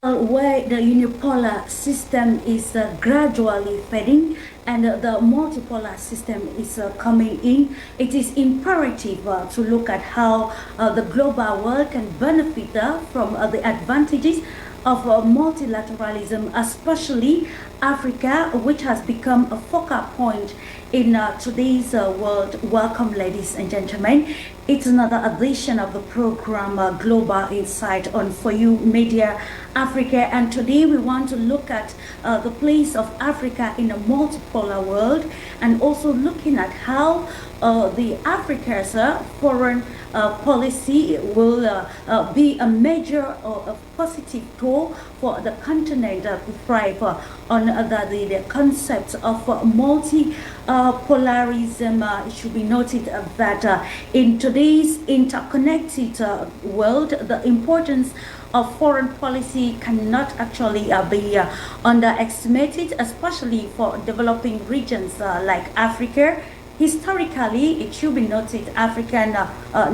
Where the unipolar system is gradually fading and the multipolar system is coming in, it is imperative to look at how the global world can benefit from the advantages of multilateralism, especially Africa, which has become a focal point in today's world. Welcome, ladies and gentlemen. It's another edition of the program Global Insight on For You Media Africa, and today we want to look at the place of Africa in a multipolar world, and also looking at how the Africa's foreign policy will be a major or a positive tool for the continent to thrive on the concept of multipolarism. It should be noted that in today's interconnected world, the importance of foreign policy cannot actually be underestimated, especially for developing regions like Africa. Historically, it should be noted, African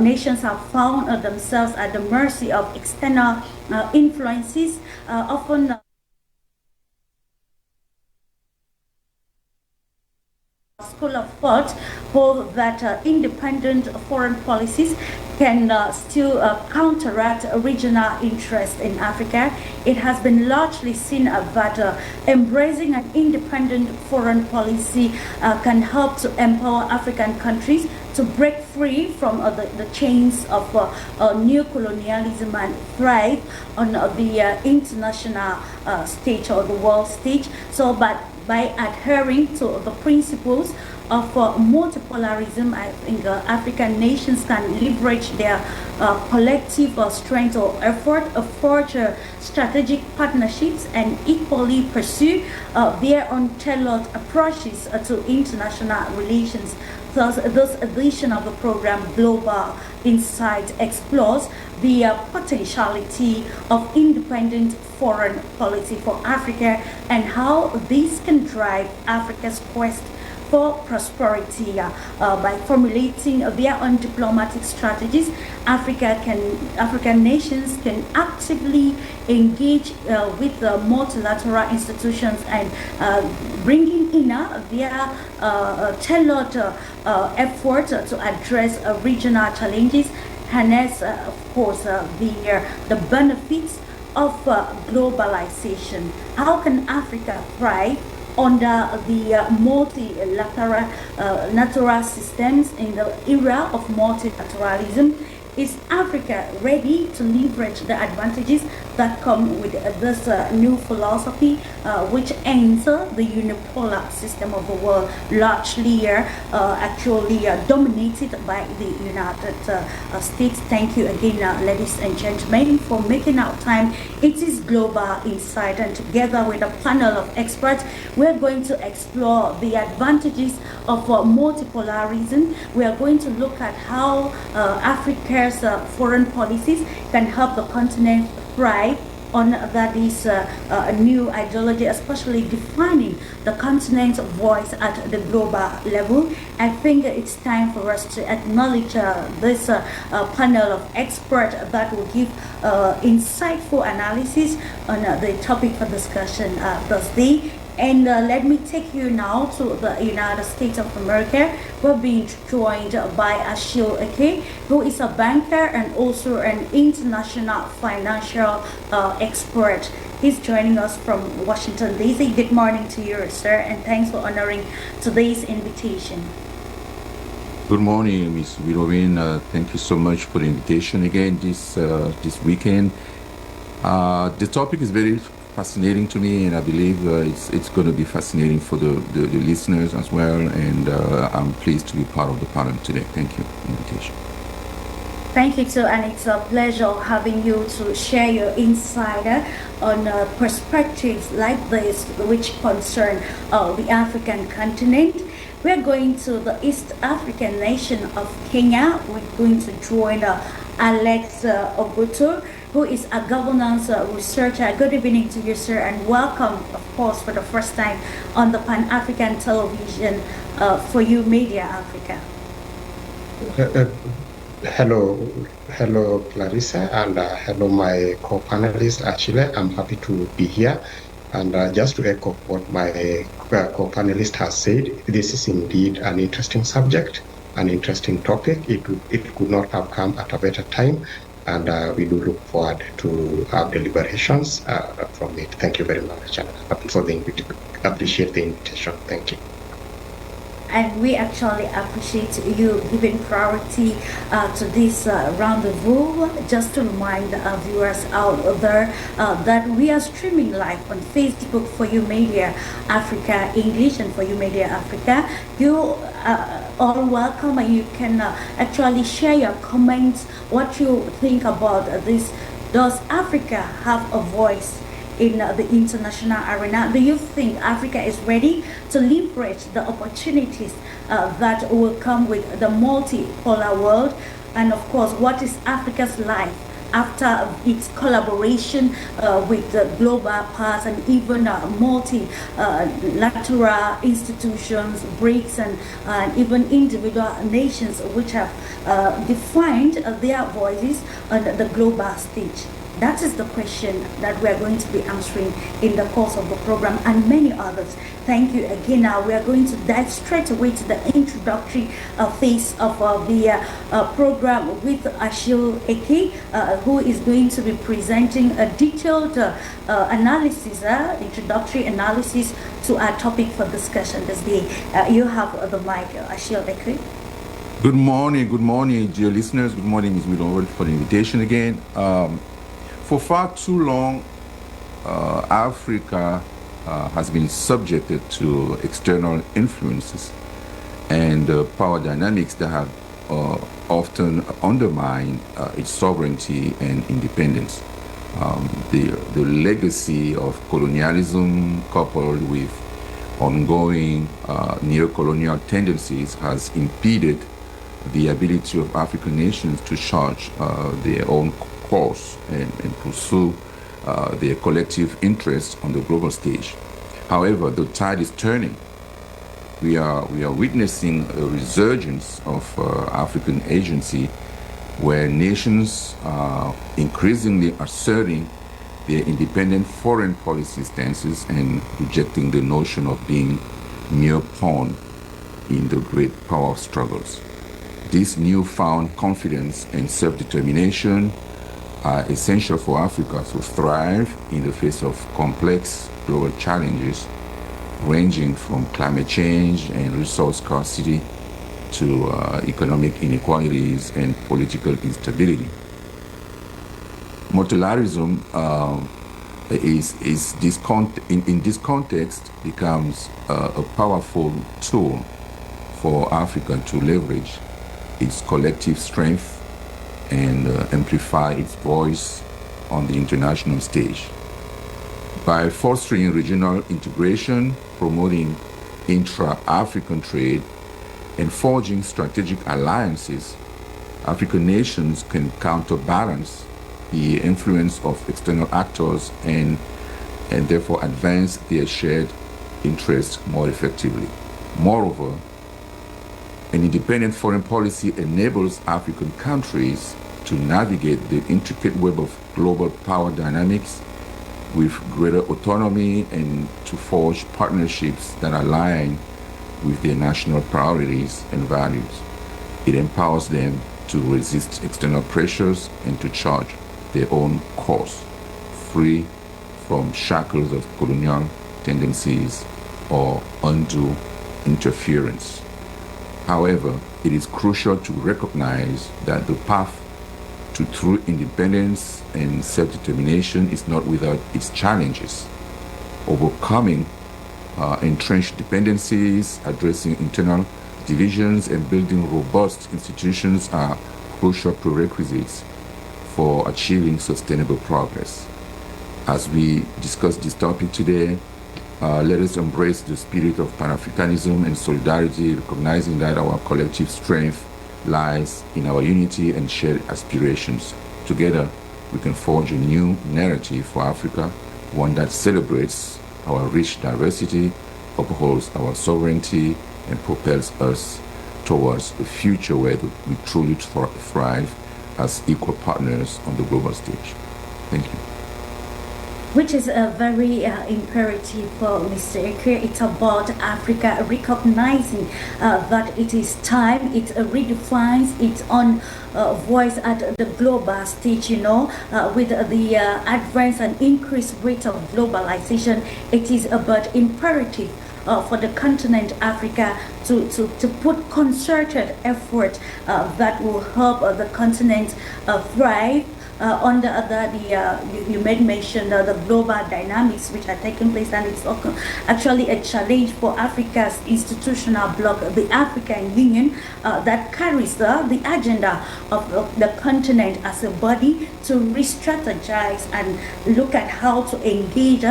nations have found themselves at the mercy of external influences, often school of thought hold that independent foreign policies can still counteract regional interest in Africa. It has been largely seen that embracing an independent foreign policy can help to empower African countries to break free from the chains of neo-colonialism and thrive on the international stage or the world stage. So, but by adhering to the principles of multipolarism, I think African nations can leverage their collective strength or effort, forge strategic partnerships, and equally pursue their own tailored approaches to international relations. Thus, this edition of the program Global Insight explores the potentiality of independent foreign policy for Africa and how this can drive Africa's quest for prosperity. By formulating their own diplomatic strategies, African nations can actively engage with the multilateral institutions and bringing in their tailored effort to address regional challenges, harness, of course, the benefits of globalization. How can Africa thrive under the multilateral natural systems in the era of multilateralism? Is Africa ready to leverage the advantages that come with this new philosophy, which ends the unipolar system of the world, largely actually dominated by the United States? Thank you again, ladies and gentlemen, for making our time. It is Global Insight, and together with a panel of experts, we're going to explore the advantages of multipolarism. We are going to look at how Africa's foreign policies can help the continent thrive on that is a new ideology, especially defining the continent's voice at the global level. I think it's time for us to acknowledge this panel of experts that will give insightful analysis on the topic for discussion Thursday. And let me take you now to the United States of America. We're being joined by Ashil Eke, who is a banker and also an international financial expert. He's joining us from Washington, D.C. Good morning to you, sir, and thanks for honoring today's invitation. Good morning, Ms. Wilowin. Thank you so much for the invitation again this weekend. The topic is very fascinating to me, and I believe it's going to be fascinating for the listeners as well, and I'm pleased to be part of the panel today. Thank you for the invitation. Thank you too, and it's a pleasure having you to share your insight on perspectives like this which concern the African continent. We're going to the East African nation of Kenya. We're going to join Alex Ogutu, who is a governance researcher. Good evening to you, sir, and welcome, of course, for the first time on the Pan-African Television For You Media Africa. Hello, hello, Clarissa, and hello, my co-panelist, Achille. I'm happy to be here. And just to echo what my co-panelist has said, this is indeed an interesting subject, an interesting topic. It could not have come at a better time, and we do look forward to our deliberations from it. Thank you very much, and appreciate the invitation. Thank you. And we actually appreciate you giving priority to this rendezvous. Just to remind our viewers out there that we are streaming live on Facebook for You Media Africa English and for You Media Africa. You all welcome, and you can actually share your comments, what you think about this. Does Africa have a voice in the international arena? Do you think Africa is ready to leverage the opportunities that will come with the multipolar world? And of course, what is Africa's life after its collaboration with the global powers and even multilateral institutions, BRICS, and even individual nations which have defined their voices on the global stage? That is the question that we are going to be answering in the course of the program, and many others. Thank you again. Now we are going to dive straight away to the introductory phase of the program with Achille Eke, who is going to be presenting a detailed analysis, introductory analysis to our topic for discussion this day. You have the mic, Achille Eke. Good morning, dear listeners. Good morning, Ms. Willow, for the invitation again. For far too long, Africa has been subjected to external influences and power dynamics that have often undermined its sovereignty and independence. The legacy of colonialism coupled with ongoing neo-colonial tendencies has impeded the ability of African nations to chart their own course and pursue their collective interests on the global stage. However, the tide is turning. We are witnessing a resurgence of African agency, where nations are increasingly asserting their independent foreign policy stances and rejecting the notion of being mere pawn in the great power struggles. This newfound confidence and self-determination are essential for Africa to thrive in the face of complex global challenges ranging from climate change and resource scarcity to economic inequalities and political instability. Multilateralism in this context becomes a powerful tool for Africa to leverage its collective strength and amplify its voice on the international stage. By fostering regional integration, promoting intra-African trade, and forging strategic alliances, African nations can counterbalance the influence of external actors and therefore advance their shared interests more effectively. Moreover, an independent foreign policy enables African countries to navigate the intricate web of global power dynamics with greater autonomy and to forge partnerships that align with their national priorities and values. It empowers them to resist external pressures and to chart their own course, free from shackles of colonial tendencies or undue interference. However, it is crucial to recognize that the path to true independence and self-determination is not without its challenges. Overcoming entrenched dependencies, addressing internal divisions, and building robust institutions are crucial prerequisites for achieving sustainable progress. As we discuss this topic today, let us embrace the spirit of Pan-Africanism and solidarity, recognizing that our collective strength lies in our unity and shared aspirations. Together, we can forge a new narrative for Africa, one that celebrates our rich diversity, upholds our sovereignty, and propels us towards a future where we truly thrive as equal partners on the global stage. Thank you. Which is a very imperative for Mr. Eke. It's about Africa recognizing that it is time. It redefines its own voice at the global stage, with the advance and increased rate of globalization. It is about imperative for the continent Africa to put concerted effort that will help the continent thrive under you made mention the global dynamics which are taking place, and it's actually a challenge for Africa's institutional bloc, the African Union, that carries the agenda of the continent as a body to re-strategize and look at how to engage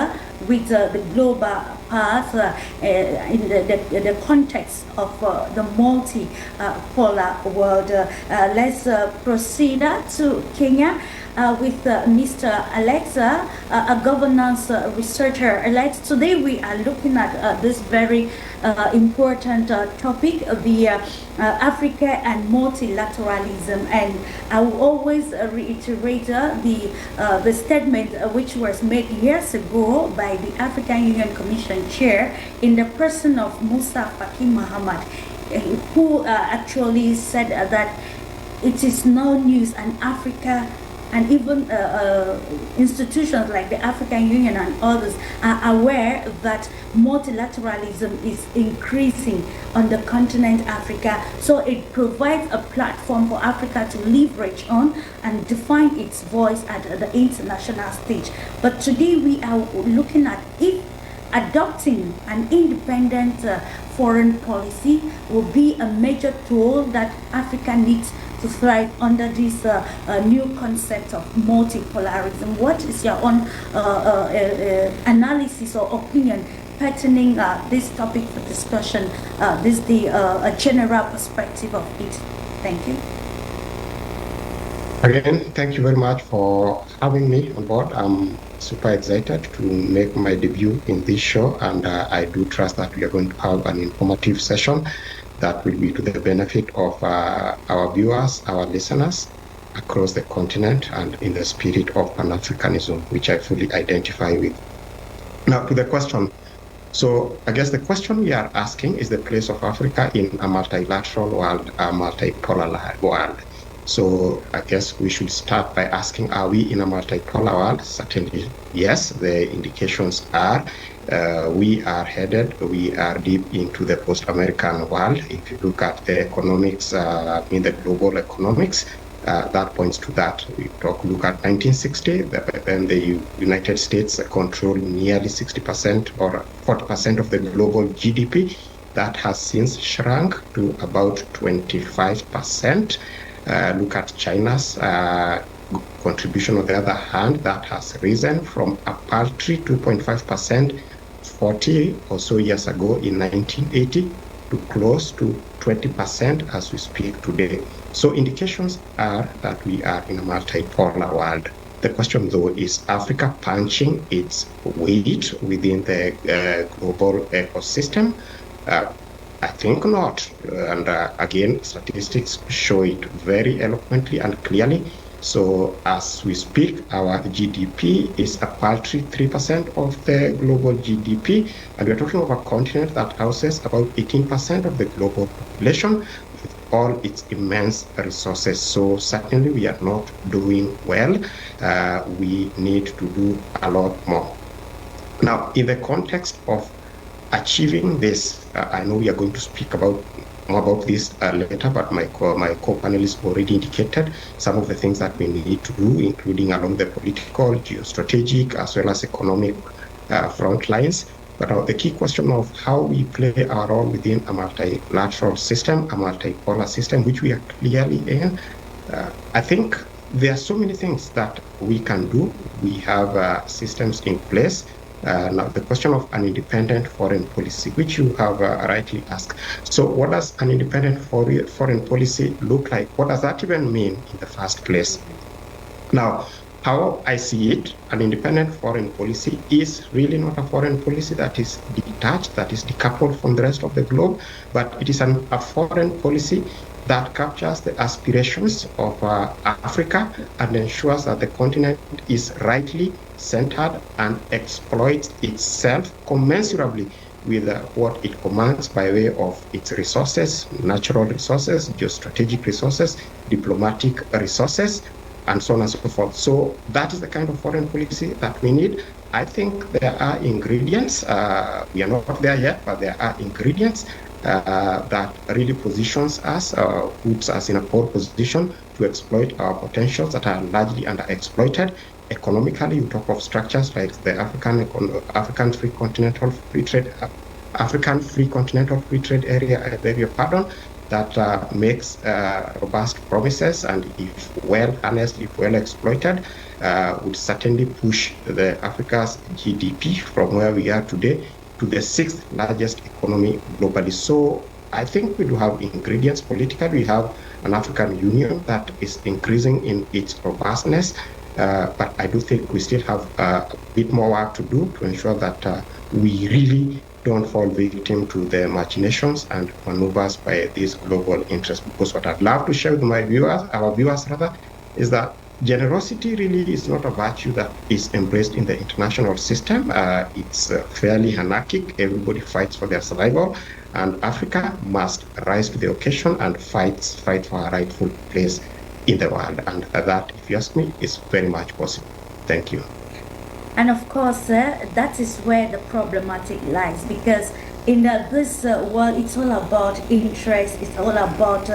with the global path in the context of the multi-polar world. Let's proceed to Kenya with Mr. Alexa, a governance researcher. Alexa, today we are looking at this very important topic, the Africa and multilateralism, and I will always reiterate the statement which was made years ago by the African Union Commission Chair in the person of Musa Faki Muhammad, who actually said that it is no news, and Africa and even institutions like the African Union and others are aware that multilateralism is increasing on the continent Africa. So it provides a platform for Africa to leverage on and define its voice at the international stage. But today we are looking at if adopting an independent foreign policy will be a major tool that Africa needs to thrive under this new concept of multipolarism. What is your own analysis or opinion pertaining this topic for discussion? This is the general perspective of it. Thank you. Again, thank you very much for having me on board. I'm super excited to make my debut in this show, and I do trust that we are going to have an informative session that will be to the benefit of our viewers, our listeners across the continent, and in the spirit of Pan-Africanism, which I fully identify with. Now, to the question. So I guess the question we are asking is the place of Africa in a multilateral world, a multipolar world. So I guess we should start by asking, are we in a multipolar world? Certainly, yes. The indications are we are deep into the post-American world. If you look at the economics, in the global economics, that points to that. We look at 1960, then the United States controlled nearly 60% or 40% of the global GDP. That has since shrunk to about 25%. Look at China's contribution, on the other hand, that has risen from a paltry 2.5% 40 or so years ago in 1980 to close to 20% as we speak today. So indications are that we are in a multipolar world. The question, though, is Africa punching its weight within the global ecosystem? I think not. And again, statistics show it very eloquently and clearly. So as we speak, our GDP is a paltry 3% of the global GDP. And we're talking of a continent that houses about 18% of the global population with all its immense resources. So certainly we are not doing well. We need to do a lot more. Now, in the context of achieving this, I know we are going to speak more about this later, but my co-panelists already indicated some of the things that we need to do, including along the political, geostrategic, as well as economic front lines. But the key question of how we play our role within a multilateral system, a multipolar system, which we are clearly in, I think there are so many things that we can do. We have systems in place. Now, the question of an independent foreign policy, which you have rightly asked. So what does an independent foreign policy look like? What does that even mean in the first place? Now, how I see it, an independent foreign policy is really not a foreign policy that is detached, that is decoupled from the rest of the globe, but it is a foreign policy that captures the aspirations of Africa and ensures that the continent is rightly centered and exploits itself commensurably with what it commands by way of its resources, natural resources, geostrategic resources, diplomatic resources, and so on and so forth. So that is the kind of foreign policy that we need. I think there are ingredients. We are not there yet, but there are ingredients that really positions us, puts us in a pole position to exploit our potentials that are largely underexploited. Economically, you talk of structures like the African Free Continental Free Trade Area, I beg your pardon, that makes robust promises, and if well harnessed, if well exploited, would certainly push the Africa's GDP from where we are today to the 6th largest economy globally. So I think we do have ingredients politically. We have an African Union that is increasing in its robustness, but I do think we still have a bit more work to do to ensure that we really don't fall victim to the machinations and maneuvers by these global interests. Because what I'd love to share with our viewers, is that generosity really is not a virtue that is embraced in the international system. It's fairly anarchic. Everybody fights for their survival, and Africa must rise to the occasion and fight for a rightful place in the world. And that, if you ask me, is very much possible. Thank you. And of course, that is where the problematic lies, because in this world, it's all about interest. It's all about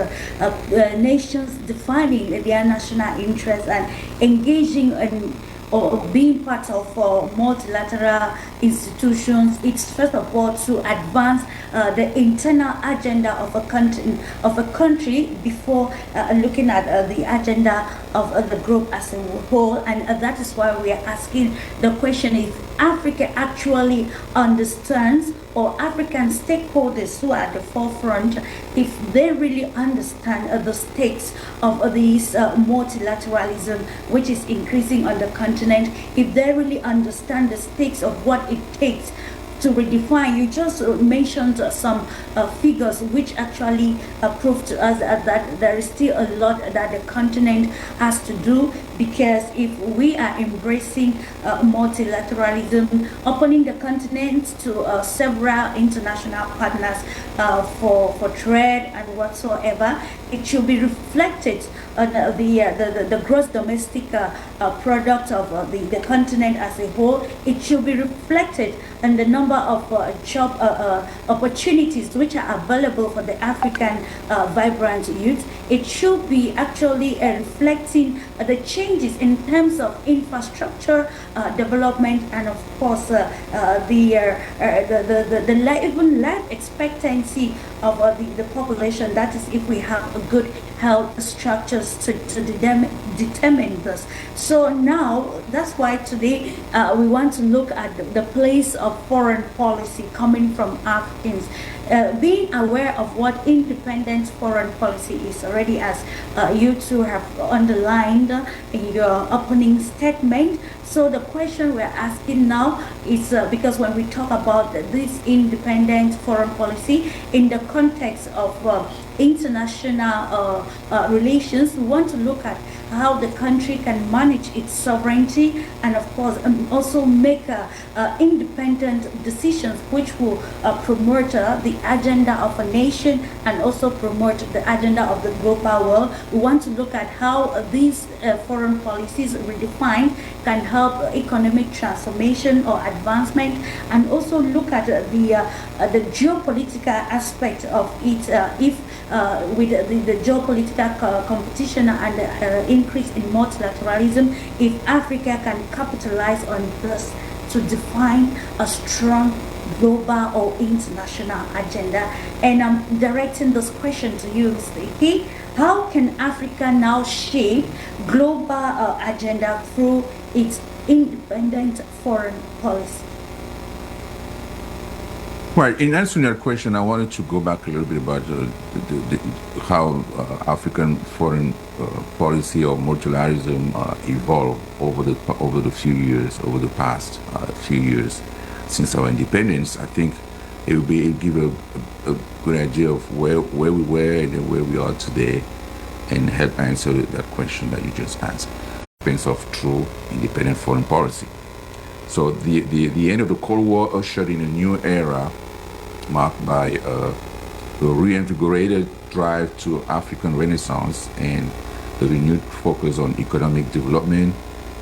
nations defining their national interests and engaging in or being part of multilateral institutions. It's first of all to advance the internal agenda of a country before looking at the agenda of the group as a whole. And that is why we are asking the question if Africa actually understands, or African stakeholders who are at the forefront, if they really understand the stakes of this multilateralism which is increasing on the continent, if they really understand the stakes of what it takes to redefine. You just mentioned some figures which actually prove to us that there is still a lot that the continent has to do, because if we are embracing multilateralism, opening the continent to several international partners for trade and whatsoever, it should be reflected on the gross domestic product of the continent as a whole. It should be reflected on the number of job opportunities which are available for the African vibrant youth. It should be actually reflecting the changes in terms of infrastructure development, and of course even life expectancy of the population. That is, if we have a good health structures to determine this. So now that's why today we want to look at the place of foreign policy coming from Africans. Being aware of what independent foreign policy is already, as you two have underlined in your opening statement. So the question we're asking now is because when we talk about this independent foreign policy in the context of international relations, we want to look at how the country can manage its sovereignty, and of course also make independent decisions which will promote the agenda of a nation and also promote the agenda of the global world. We want to look at how these foreign policies redefined can help economic transformation or advancement, and also look at the geopolitical aspect of it, if with the geopolitical competition and increase in multilateralism, if Africa can capitalize on this to define a strong global or international agenda. And I'm directing this question to you, Mr. Ike. How can Africa now shape global agenda through its independent foreign policy? Well, in answering your question, I wanted to go back a little bit about how African foreign policy or multilateralism evolved over the past few years since our independence. I think it will give a good idea of where we were and then where we are today, and help answer that question that you just asked. Defense of true independent foreign policy. So the end of the Cold War ushered in a new era marked by a reinvigorated drive to African Renaissance and a renewed focus on economic development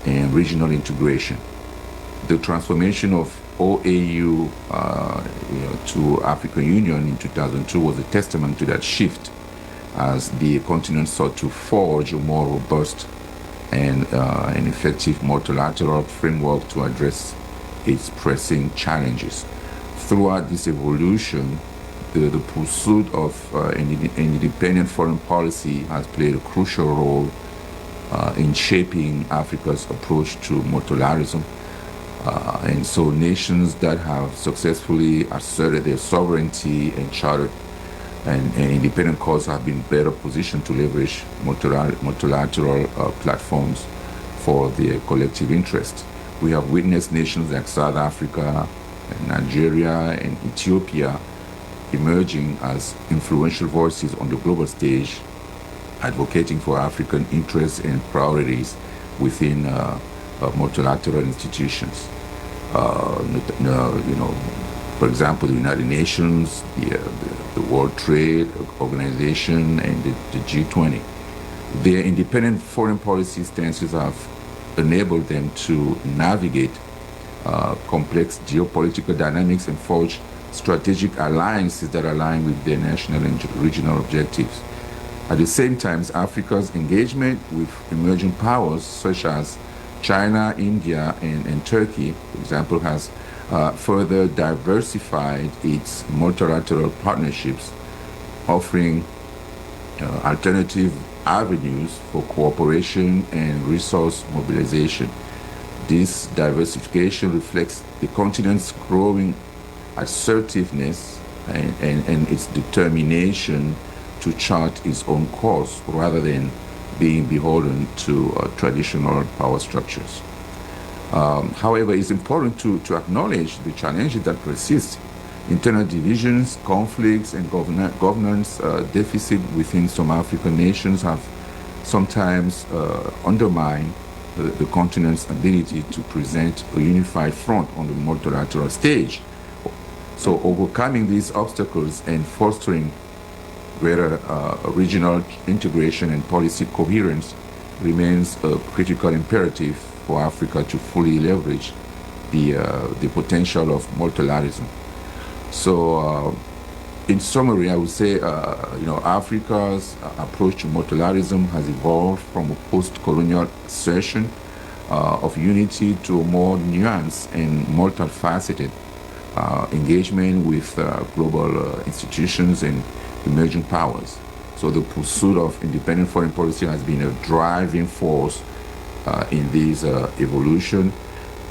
and regional integration. The transformation of OAU to African Union in 2002 was a testament to that shift, as the continent sought to forge a more robust and an effective multilateral framework to address its pressing challenges. Throughout this evolution, the pursuit of an independent foreign policy has played a crucial role in shaping Africa's approach to multilateralism. And so nations that have successfully asserted their sovereignty and chartered an independent cause have been better positioned to leverage multilateral platforms for their collective interest. We have witnessed nations like South Africa, Nigeria, and Ethiopia emerging as influential voices on the global stage, advocating for African interests and priorities within multilateral institutions. For example, the United Nations, the World Trade Organization, and the G20. Their independent foreign policy stances have enabled them to navigate complex geopolitical dynamics and forge strategic alliances that align with their national and regional objectives. At the same time, Africa's engagement with emerging powers such as China, India, and Turkey, for example, has further diversified its multilateral partnerships, offering alternative avenues for cooperation and resource mobilization. This diversification reflects the continent's growing assertiveness and its determination to chart its own course rather than being beholden to traditional power structures. However, it's important to acknowledge the challenges that persist. Internal divisions, conflicts, and governance deficit within some African nations have sometimes undermined the continent's ability to present a unified front on the multilateral stage. So overcoming these obstacles and fostering greater regional integration and policy coherence remains a critical imperative for Africa to fully leverage the potential of multilateralism. So, in summary, I would say, Africa's approach to multilateralism has evolved from a post-colonial assertion of unity to a more nuanced and multifaceted engagement with global institutions and emerging powers. So the pursuit of independent foreign policy has been a driving force in this evolution,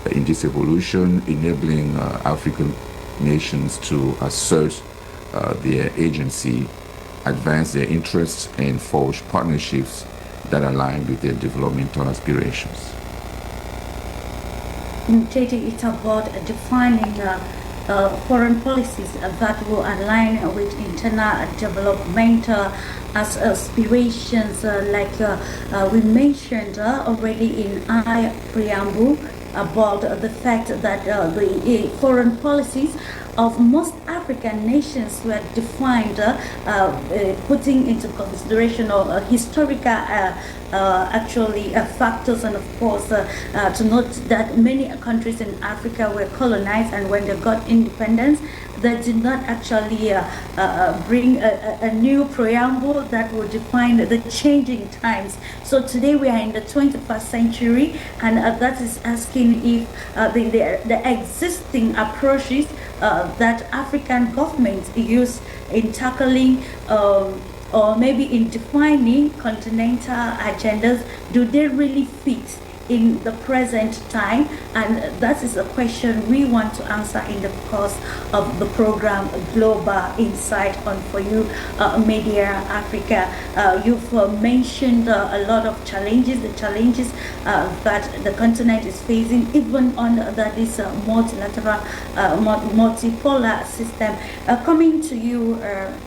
enabling African nations to assert their agency, advance their interests, and forge partnerships that align with their developmental aspirations. JD, it's about defining foreign policies that will align with internal developmental aspirations, like we mentioned already in our preamble about the fact that the foreign policies of most African nations were defined putting into consideration of historical factors, and of course to note that many countries in Africa were colonized, and when they got independence they did not actually bring a new preamble that would define the changing times. So today we are in the 21st century, and that is asking if the existing approaches that African governments use in tackling or maybe in defining continental agendas, do they really fit in the present time? And that is a question we want to answer in the course of the program Global Insight on For You Media Africa. You've mentioned a lot of challenges, the challenges that the continent is facing, even under this multilateral, multipolar system. Coming to you,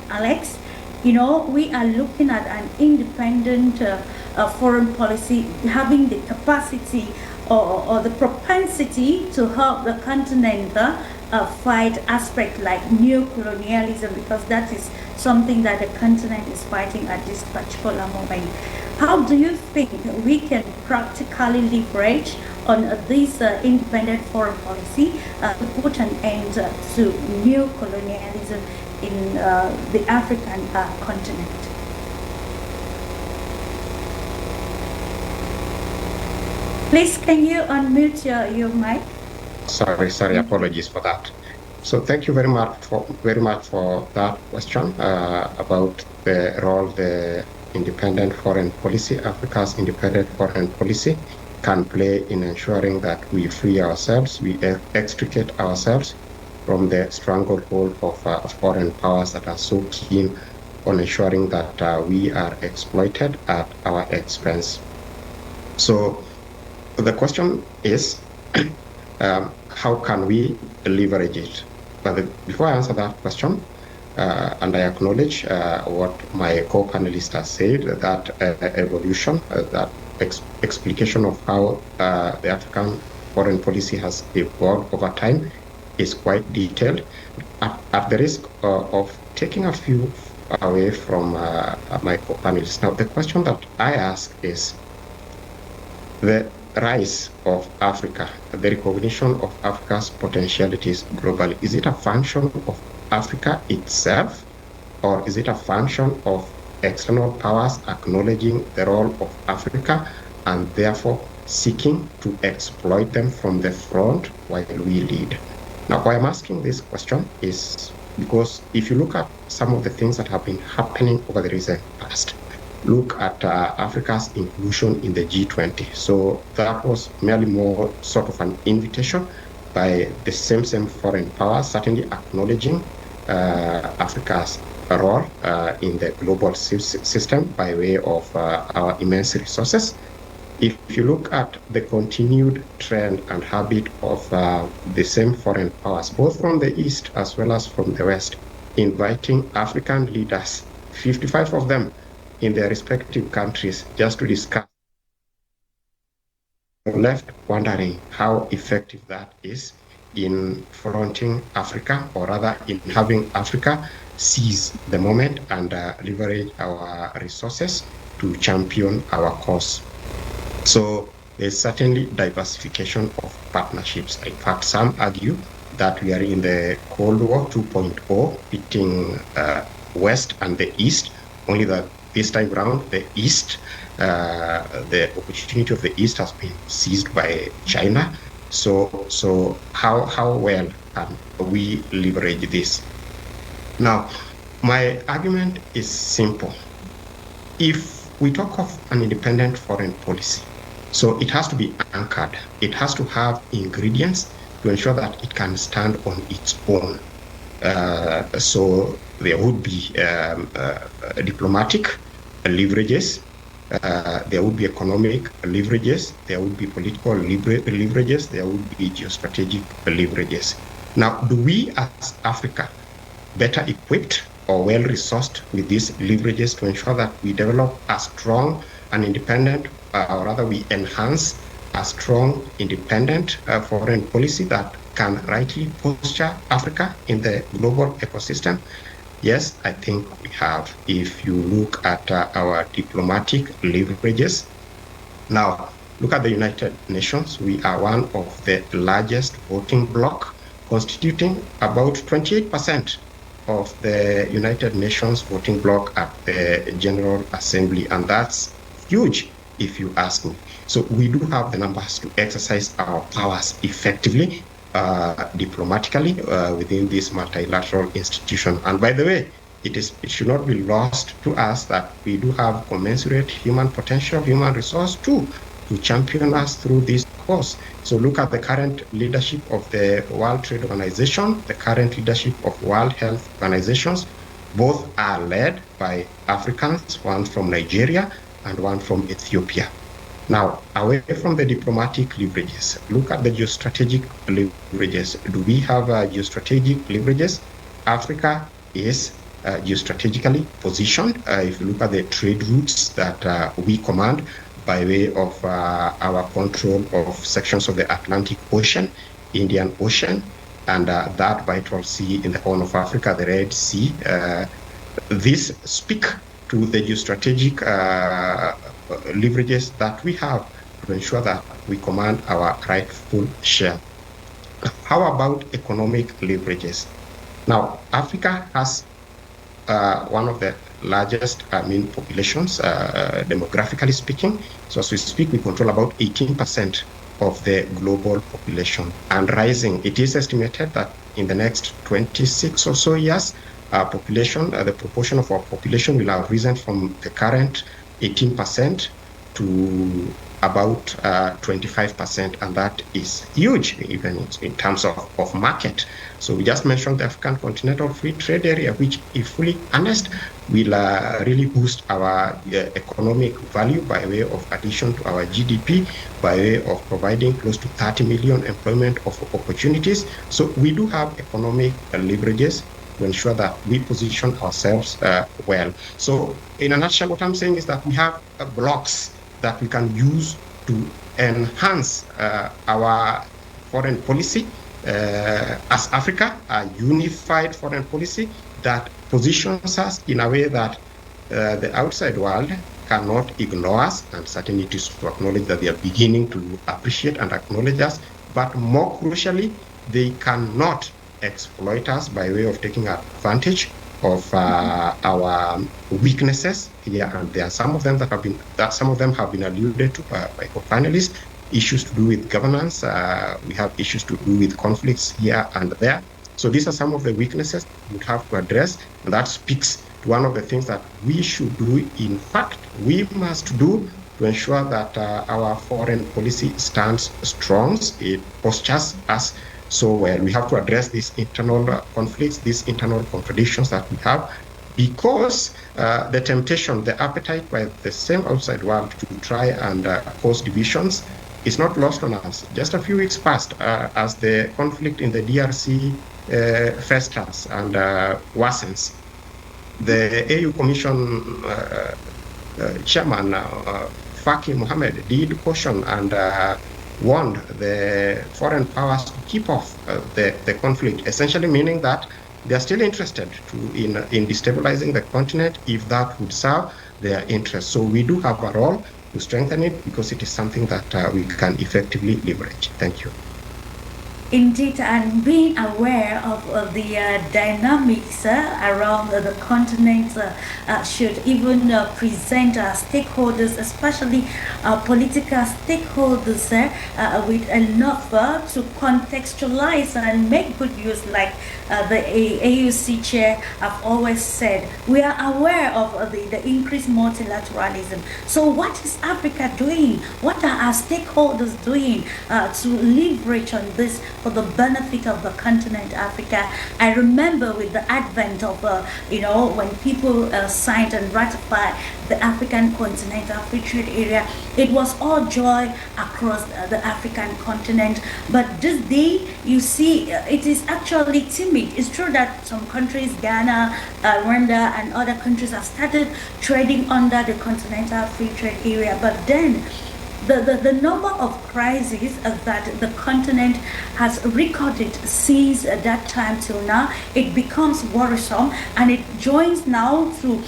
Alex, we are looking at an independent foreign policy having the capacity or the propensity to help the continent fight aspects like neocolonialism, because that is something that the continent is fighting at this particular moment. How do you think we can practically leverage on this independent foreign policy to put an end to neocolonialism in the African continent? Please, can you unmute your mic? Sorry, apologies for that. So thank you very much for that question about the role the independent foreign policy, Africa's independent foreign policy, can play in ensuring that we free ourselves, we extricate ourselves from the stranglehold of foreign powers that are so keen on ensuring that we are exploited at our expense. So the question is, how can we leverage it? But before I answer that question, and I acknowledge what my co-panelist has said, that evolution, that explication of how the African foreign policy has evolved over time is quite detailed. At the risk of taking a few away from my co-panelists. Now, the question that I ask is, the rise of Africa, the recognition of Africa's potentialities globally, is it a function of Africa itself, or is it a function of external powers acknowledging the role of Africa and therefore seeking to exploit them from the front while we lead? Now, why I'm asking this question is because if you look at some of the things that have been happening over the recent past, look at Africa's inclusion in the G20. So that was merely more sort of an invitation by the same foreign powers, certainly acknowledging Africa's role in the global system by way of our immense resources. If you look at the continued trend and habit of the same foreign powers, both from the East as well as from the West, inviting African leaders, 55 of them, in their respective countries, just to discuss, left wondering how effective that is in fronting Africa, or rather in having Africa seize the moment and leverage our resources to champion our cause. So there's certainly diversification of partnerships. In fact, some argue that we are in the Cold War 2.0, pitting West and the East, only that this time around, the East, the opportunity of the East has been seized by China. So how well can we leverage this? Now, my argument is simple. If we talk of an independent foreign policy, so it has to be anchored. It has to have ingredients to ensure that it can stand on its own. So there would be diplomatic leverages, there would be economic leverages, there would be political leverages, there would be geostrategic leverages. Now, do we as Africa better equipped or well-resourced with these leverages to ensure that we develop a strong and independent, or rather we enhance a strong, independent foreign policy that can rightly posture Africa in the global ecosystem? Yes, I think we have. If you look at our diplomatic leverages, now look at the United Nations. We are one of the largest voting bloc, constituting about 28% of the United Nations voting bloc at the General Assembly, and that's huge if you ask me. So we do have the numbers to exercise our powers effectively, diplomatically, within this multilateral institution. And by the way, it should not be lost to us that we do have commensurate human potential, human resource too, to champion us through this course. So look at the current leadership of the World Trade Organization, the current leadership of World Health Organizations. Both are led by Africans, one from Nigeria and one from Ethiopia. Now, away from the diplomatic leverages, look at the geostrategic leverages. Do we have geostrategic leverages? Africa is geostrategically positioned. If you look at the trade routes that we command by way of our control of sections of the Atlantic Ocean, Indian Ocean, and that vital sea in the Horn of Africa, the Red Sea. This speak to the geostrategic leverages that we have to ensure that we command our rightful share. How about economic leverages? Now, Africa has one of the largest populations, demographically speaking. So as we speak, we control about 18% of the global population and rising. It is estimated that in the next 26 or so years, the proportion of our population will have risen from the current 18% to about 25%, and that is huge, even in terms of market. So we just mentioned the African Continental Free Trade Area, which, if fully harnessed, will really boost our economic value by way of addition to our GDP, by way of providing close to 30 million employment opportunities. So we do have economic leverages to ensure that we position ourselves well. So in a nutshell, what I'm saying is that we have blocks that we can use to enhance our foreign policy as Africa, a unified foreign policy that positions us in a way that the outside world cannot ignore us, and certainly it is to acknowledge that they are beginning to appreciate and acknowledge us, but more crucially, they cannot exploit us by way of taking advantage of our weaknesses here and there. Some of them have been alluded to by co-panelists. Issues to do with governance. We have issues to do with conflicts here and there. So these are some of the weaknesses we have to address, and that speaks to one of the things that we should do. In fact, we must do to ensure that our foreign policy stands strong. It postures us so well. We have to address these internal conflicts, these internal contradictions that we have, because the temptation, the appetite by the same outside world to try and cause divisions is not lost on us. Just a few weeks past, as the conflict in the DRC festers and worsens, the AU Commission Chairman Faki Mohammed did caution and warned the foreign powers to keep off the conflict, essentially meaning that they are still interested in destabilizing the continent if that would serve their interests. So we do have a role to strengthen it, because it is something that we can effectively leverage. Thank you. Indeed, and being aware of the dynamics around the continent should even present stakeholders, especially political stakeholders, with enough to contextualize and make good use, like the AUC chair have always said. We are aware of the increased multilateralism. So what is Africa doing? What are our stakeholders doing to leverage on this for the benefit of the continent Africa? I remember with the advent of, when people signed and ratified the African Continental Free Trade Area, it was all joy across the African continent. But this day, you see, it is actually timid. It's true that some countries, Ghana, Rwanda, and other countries have started trading under the Continental Free Trade Area, but then the number of crises that the continent has recorded since that time till now, it becomes worrisome, and it joins now through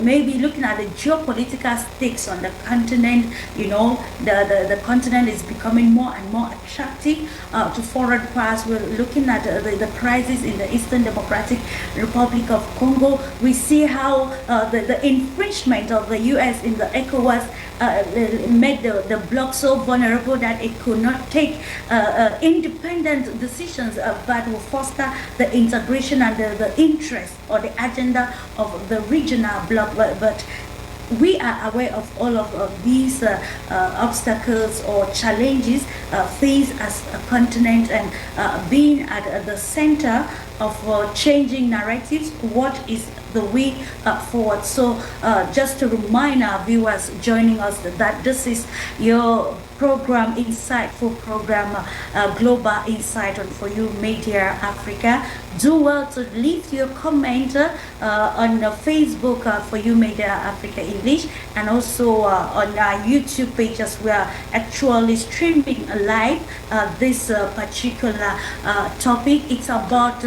maybe looking at the geopolitical stakes on the continent. The continent is becoming more and more attractive to foreign powers. We're looking at the crisis in the Eastern Democratic Republic of Congo. We see how the infringement of the US in the ECOWAS made the bloc so vulnerable that it could not take independent decisions that will foster the integration and the interest or the agenda of the regional bloc. But we are aware of all of these obstacles or challenges faced as a continent, and being at the center of changing narratives, what is the way forward. So just to remind our viewers joining us that this is your program, insightful program, Global Insight on For You Media Africa. Do well to leave your comment on Facebook For You Media Africa English, and also on our YouTube page, as we are actually streaming live this particular topic. It's about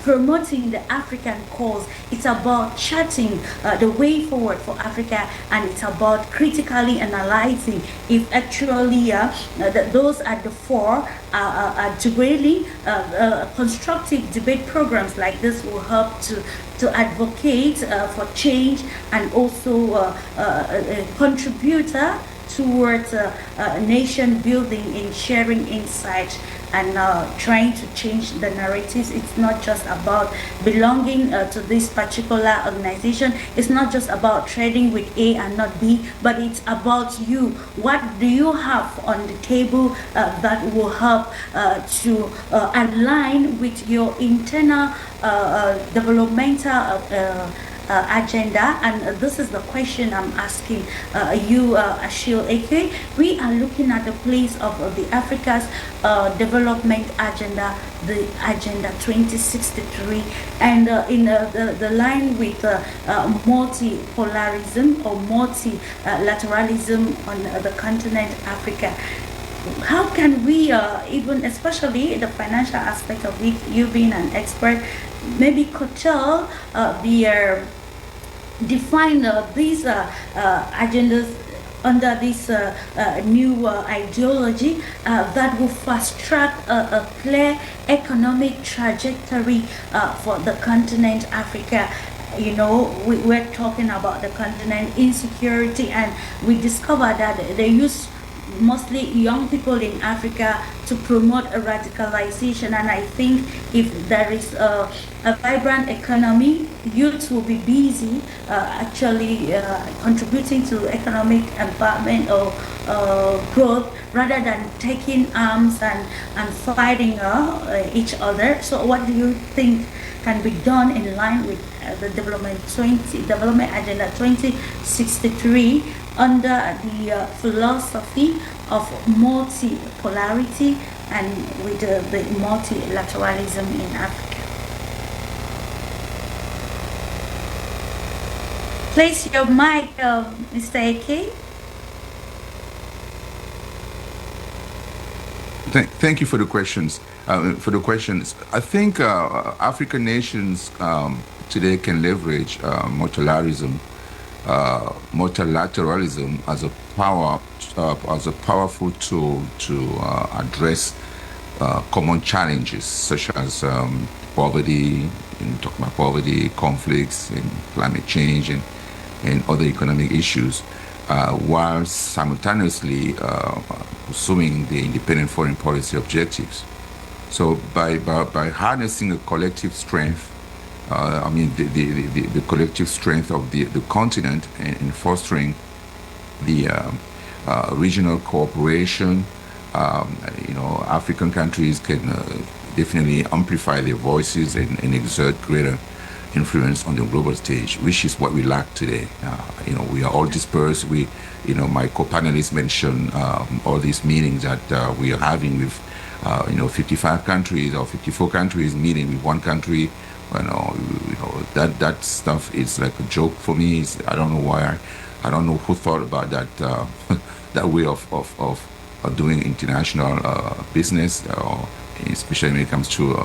promoting the African cause. It's about charting the way forward for Africa, and it's about critically analyzing if actually those at the fore are really constructive debate programs like this will help to advocate for change, and also contributor towards nation building in sharing insight and trying to change the narratives. It's not just about belonging to this particular organization. It's not just about trading with A and not B, but it's about you. What do you have on the table that will help to align with your internal developmental agenda? And this is the question I'm asking you, Achille Eke. We are looking at the place of the Africa's development agenda, the Agenda 2063, and in the line with multipolarism or multilateralism on the continent Africa. How can we, even especially the financial aspect of it, you being an expert, maybe curtail define these agendas under this new ideology that will fast track a clear economic trajectory for the continent Africa? You know, we're talking about the continent insecurity, and we discovered that they use mostly young people in Africa to promote a radicalization. And I think if there is a vibrant economy, youth will be busy actually contributing to economic empowerment or growth, rather than taking arms and fighting each other. So what do you think can be done in line with the Development Agenda 2063 under the philosophy of multipolarity and with the multilateralism in Africa? Place your mic, Mr. Eke. Thank you for the questions. I think African nations today can leverage multilateralism as a powerful tool to address common challenges such as poverty, talk about poverty, conflicts, and climate change, and other economic issues, while simultaneously pursuing the independent foreign policy objectives. So by harnessing a collective strength, the collective strength of the continent, and fostering the regional cooperation, African countries can definitely amplify their voices and exert greater influence on the global stage, which is what we lack today. We are all dispersed. My co-panelists mentioned all these meetings that we are having with 55 countries or 54 countries meeting with one country. That stuff is like a joke for me. I don't know why. I don't know who thought about that that way of doing international business, especially when it comes to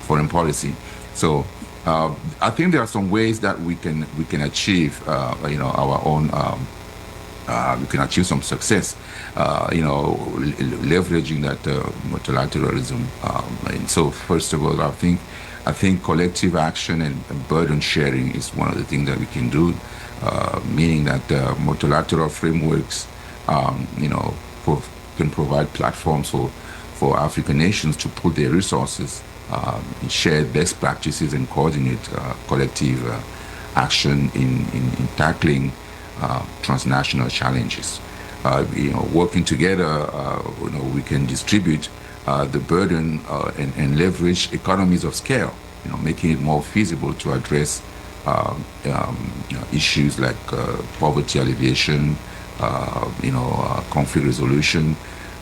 foreign policy. So I think there are some ways that we can achieve our own. We can achieve some success, leveraging that multilateralism. And so, first of all, I think collective action and burden sharing is one of the things that we can do, meaning that multilateral frameworks, can provide platforms for African nations to put their resources, share best practices, and coordinate collective action in tackling transnational challenges. Working together, we can distribute the burden and leverage economies of scale, making it more feasible to address issues like poverty alleviation, conflict resolution,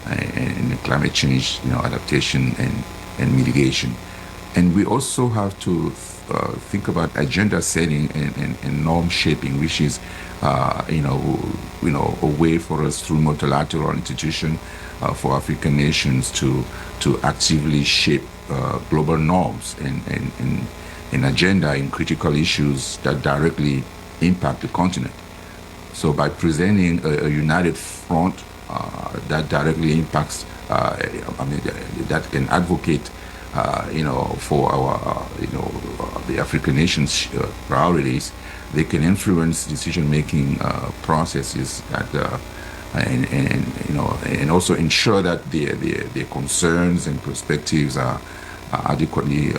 and climate change, adaptation and mitigation. And we also have to think about agenda setting and norm shaping, which is, a way for us through multilateral institution for African nations to actively shape global norms and agenda in critical issues that directly impact the continent. So by presenting a united front that directly impacts, that can advocate, for our, the African nations' priorities, they can influence decision-making processes that, and also ensure that their concerns and perspectives are adequately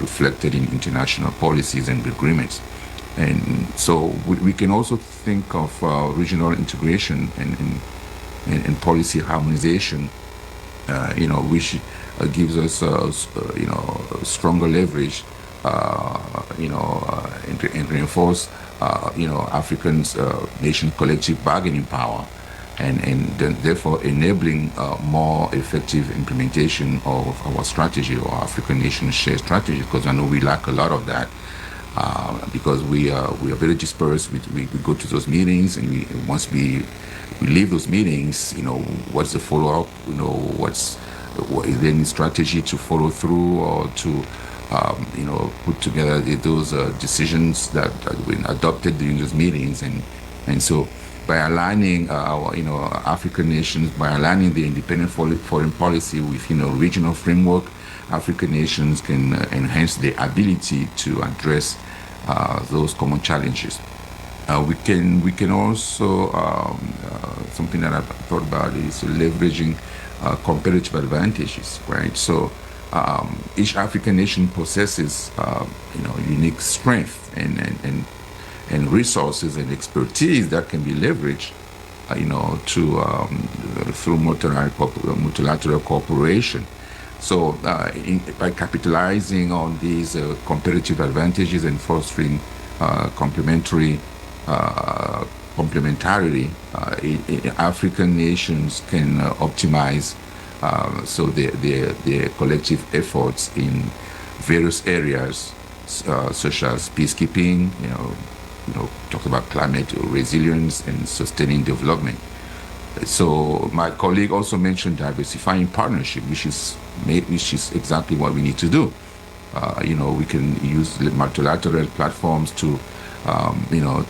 reflected in international policies and agreements. And so we can also think of regional integration and policy harmonization, which gives us, stronger leverage, and reinforce, African nation collective bargaining power, and then therefore enabling more effective implementation of our strategy or African nation shared strategy, because I know we lack a lot of that. Because we are very dispersed. We go to those meetings, and once we leave those meetings, what's the follow up? What is there any strategy to follow through or to put together those decisions that have been adopted during those meetings, and so by aligning our African nations, by aligning the independent foreign policy within a regional framework, African nations can enhance their ability to address those common challenges. We can also, something that I've thought about is leveraging competitive advantages, right? So each African nation possesses, unique strength and resources and expertise that can be leveraged, through multilateral cooperation. So by capitalizing on these competitive advantages and fostering complementarity, African nations can optimize their collective efforts in various areas, such as peacekeeping, talked about climate resilience and sustaining development. So my colleague also mentioned diversifying partnership, which is exactly what we need to do. We can use multilateral platforms to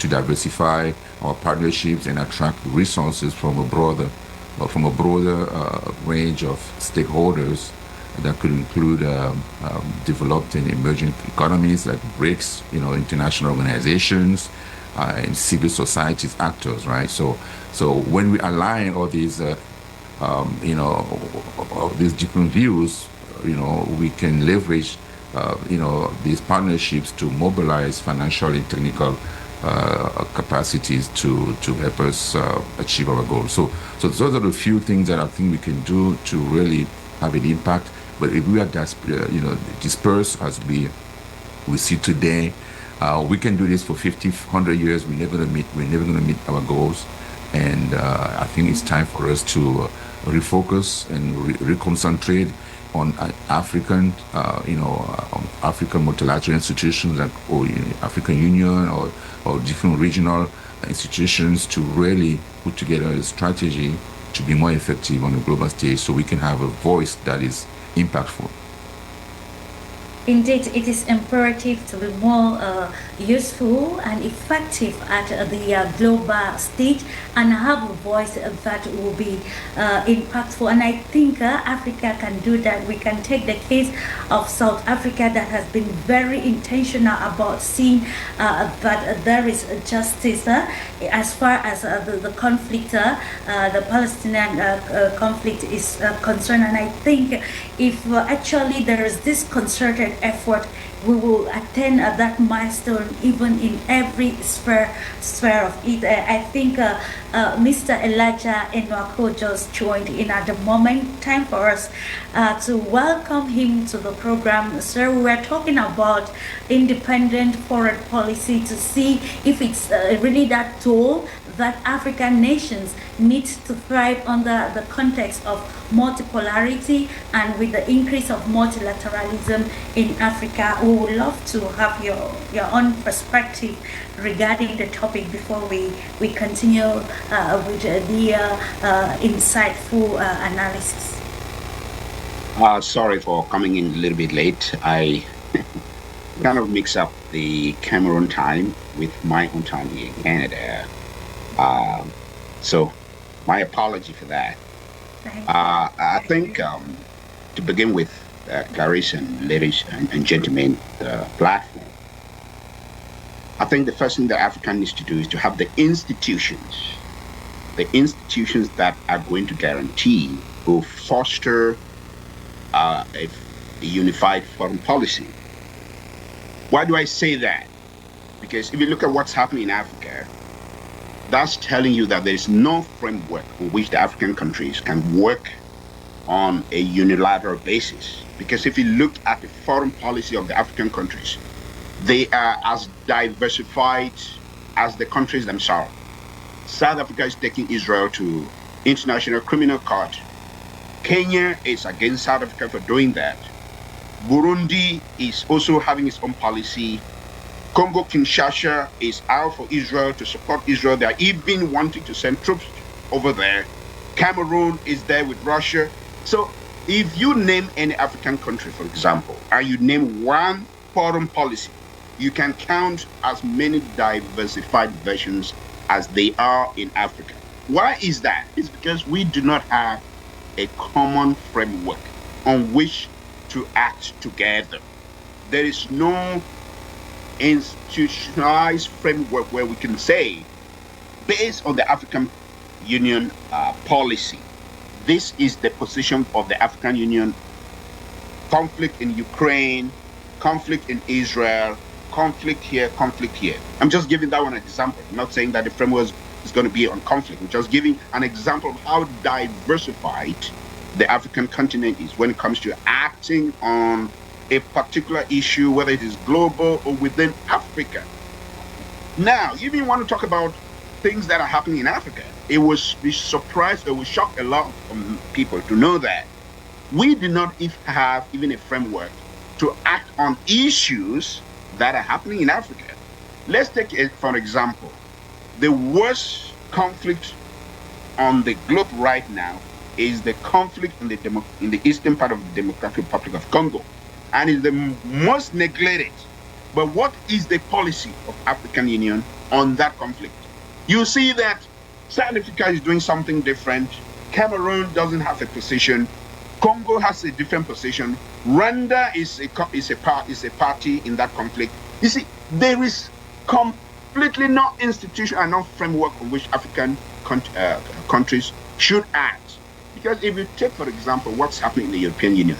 diversify our partnerships and attract resources from a broader range of stakeholders that could include developed and emerging economies like BRICS, international organizations, and civil society actors, right? So when we align all these, all these different views, we can leverage, these partnerships to mobilize financial and technical capacities to help us achieve our goals. So those are the few things that I think we can do to really have an impact. But if we are dispersed as we see today, we can do this for 50, 100 years. We're never going to meet our goals. And I think it's time for us to refocus and reconcentrate on African, on African multilateral institutions like African Union or different regional institutions to really put together a strategy to be more effective on the global stage, so we can have a voice that is impactful. Indeed, it is imperative to be more useful and effective at the global stage and have a voice that will be impactful. And I think Africa can do that. We can take the case of South Africa that has been very intentional about seeing that there is justice as far as the conflict, the Palestinian conflict is concerned. And I think if actually there is this concerted effort we will attain that milestone even in every sphere of it. I think Mr. Elijah Enwako just joined in at the moment. Time for us to welcome him to the program. Sir, we were talking about independent foreign policy to see if it's really that tool that African nations need to thrive under the context of multipolarity and with the increase of multilateralism in Africa. We would love to have your own perspective regarding the topic before we continue with the insightful analysis. Sorry for coming in a little bit late. I kind of mix up the Cameroon time with my own time here in Canada. So my apology for that. I think to begin with, Clarissa and ladies and gentlemen, the platform, I think the first thing that Africa needs to do is to have the institutions that are going to guarantee or foster a unified foreign policy. Why do I say that? Because if you look at what's happening in Africa, that's telling you that there is no framework on which the African countries can work on a unilateral basis. Because if you look at the foreign policy of the African countries, they are as diversified as the countries themselves. South Africa is taking Israel to International Criminal Court. Kenya is against South Africa for doing that. Burundi is also having its own policy. Congo Kinshasa is out for Israel, to support Israel. They are even wanting to send troops over there. Cameroon is there with Russia. So if you name any African country, for example, and you name one foreign policy, you can count as many diversified versions as they are in Africa. Why is that? It's because we do not have a common framework on which to act together. There is no institutionalized framework where we can say, based on the African Union policy, this is the position of the African Union. Conflict in Ukraine, conflict in Israel, conflict here, conflict here. I'm just giving that one an example. I'm not saying that the framework is going to be on conflict. I'm just giving an example of how diversified the African continent is when it comes to acting on a particular issue, whether it is global or within Africa. Now, if you want to talk about things that are happening in Africa, it will be surprised, it will shock a lot of people to know that we do not have even a framework to act on issues that are happening in Africa. Let's take it for example. The worst conflict on the globe right now is the conflict in the eastern part of the Democratic Republic of Congo, and is the most neglected. But what is the policy of African Union on that conflict? You see that South Africa is doing something different. Cameroon doesn't have a position. Congo has a different position. Rwanda is a party in that conflict. You see, there is completely no institution and no framework on which African countries should act. Because if you take, for example, what's happening in the European Union,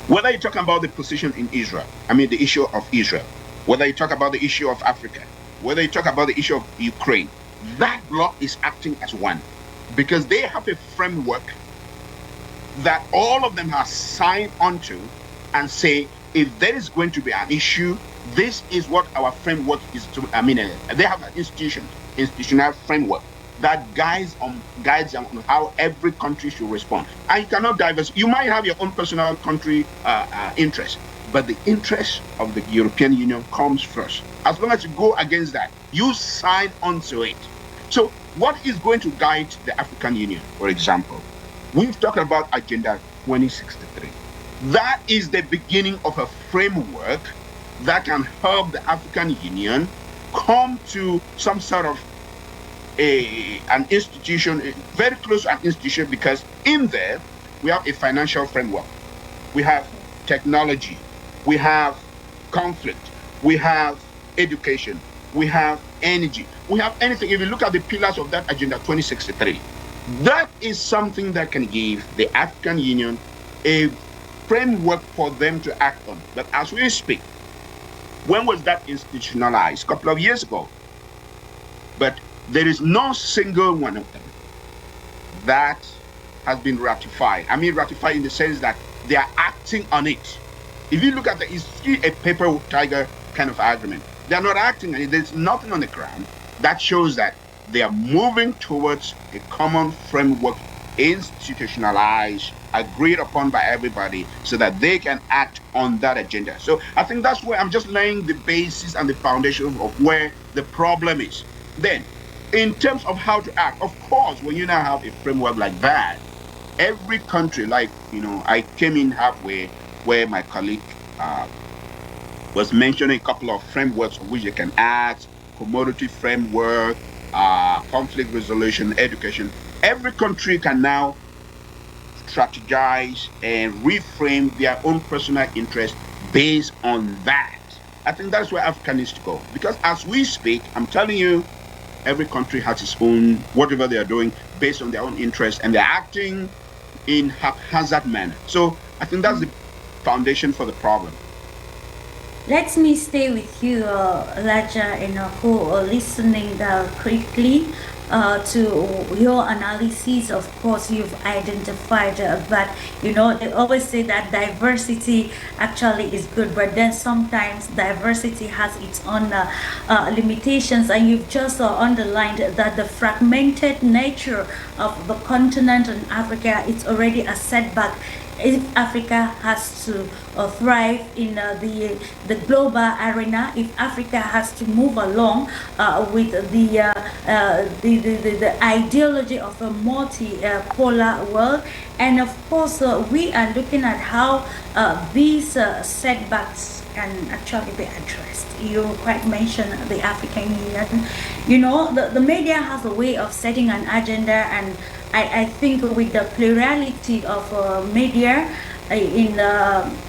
whether you talk about the position in Israel, the issue of Israel, whether you talk about the issue of Africa, whether you talk about the issue of Ukraine, that bloc is acting as one because they have a framework that all of them have signed onto and say, if there is going to be an issue, this is what our framework is to, they have an institutional framework that guides them on how every country should respond. And you cannot diversify. You might have your own personal country interest, but the interest of the European Union comes first. As long as you go against that, you sign onto it. So what is going to guide the African Union, for example? We've talked about Agenda 2063. That is the beginning of a framework that can help the African Union come to some sort of an institution, very close to an institution, because in there we have a financial framework, we have technology, we have conflict, we have education, we have energy, we have anything. If you look at the pillars of that Agenda 2063, that is something that can give the African Union a framework for them to act on. But as we speak, when was that institutionalized? A couple of years ago. But there is no single one of them that has been ratified. I mean, ratified in the sense that they are acting on it. If you look at it's a paper tiger kind of argument. They are not acting on it. There's nothing on the ground that shows that they are moving towards a common framework, institutionalized, agreed upon by everybody, so that they can act on that agenda. So I think that's where I'm just laying the basis and the foundation of where the problem is. Then, in terms of how to act, of course, when you now have a framework like that, every country, like, I came in halfway where my colleague was mentioning a couple of frameworks of which they can act, commodity framework, conflict resolution, education. Every country can now strategize and reframe their own personal interest based on that. I think that's where Africa needs to go. Because as we speak, I'm telling you, every country has its own, whatever they are doing, based on their own interest, and they're acting in haphazard manner. So I think that's the foundation for the problem. Let me stay with you, Laja, who are listening critically to your analysis. Of course, you've identified that, they always say that diversity actually is good, but then sometimes diversity has its own limitations, and you've just underlined that the fragmented nature of the continent in Africa, it's already a setback if Africa has to thrive in the global arena, if Africa has to move along with the ideology of a multi-polar world. And of course, we are looking at how these setbacks can actually be addressed. You quite mentioned the African Union. The media has a way of setting an agenda, and I think with the plurality of media, in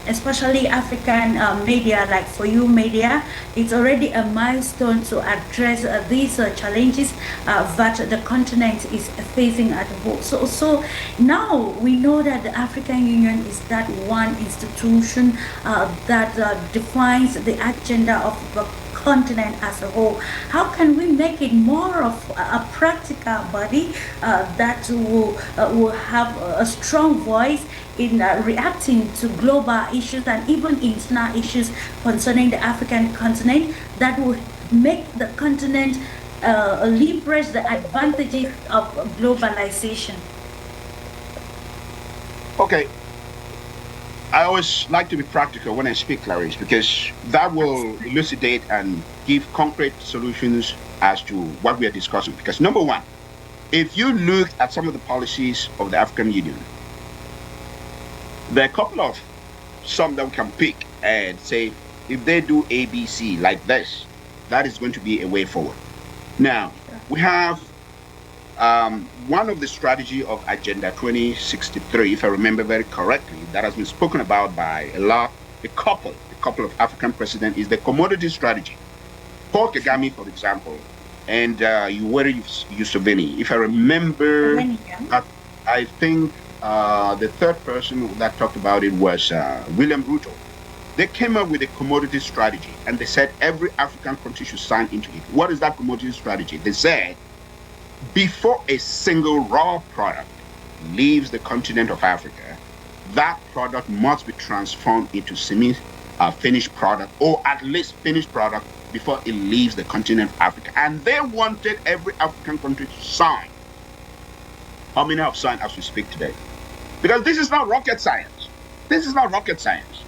especially African media, like For You media, it's already a milestone to address these challenges that the continent is facing at home. So now we know that the African Union is that one institution that defines the agenda of the continent as a whole. How can we make it more of a practical body that will have a strong voice in reacting to global issues and even internal issues concerning the African continent, that will make the continent leverage the advantages of globalization? Okay. I always like to be practical when I speak, Clarice, because that will elucidate and give concrete solutions as to what we are discussing. Because number one, if you look at some of the policies of the African Union, there are a couple of some that we can pick and say, if they do ABC like this, that is going to be a way forward. Now, we have one of the strategy of Agenda 2063, if I remember very correctly, that has been spoken about by a couple of African presidents, is the commodity strategy. Paul Kagame, for example, and Yoweri Museveni. If I remember, I think the third person that talked about it was William Ruto. They came up with a commodity strategy, and they said every African country should sign into it. What is that commodity strategy? They said, before a single raw product leaves the continent of Africa, that product must be transformed into semi-finished product, or at least finished product, before it leaves the continent of Africa. And they wanted every African country to sign. How many have signed as we speak today? Because this is not rocket science. This is not rocket science.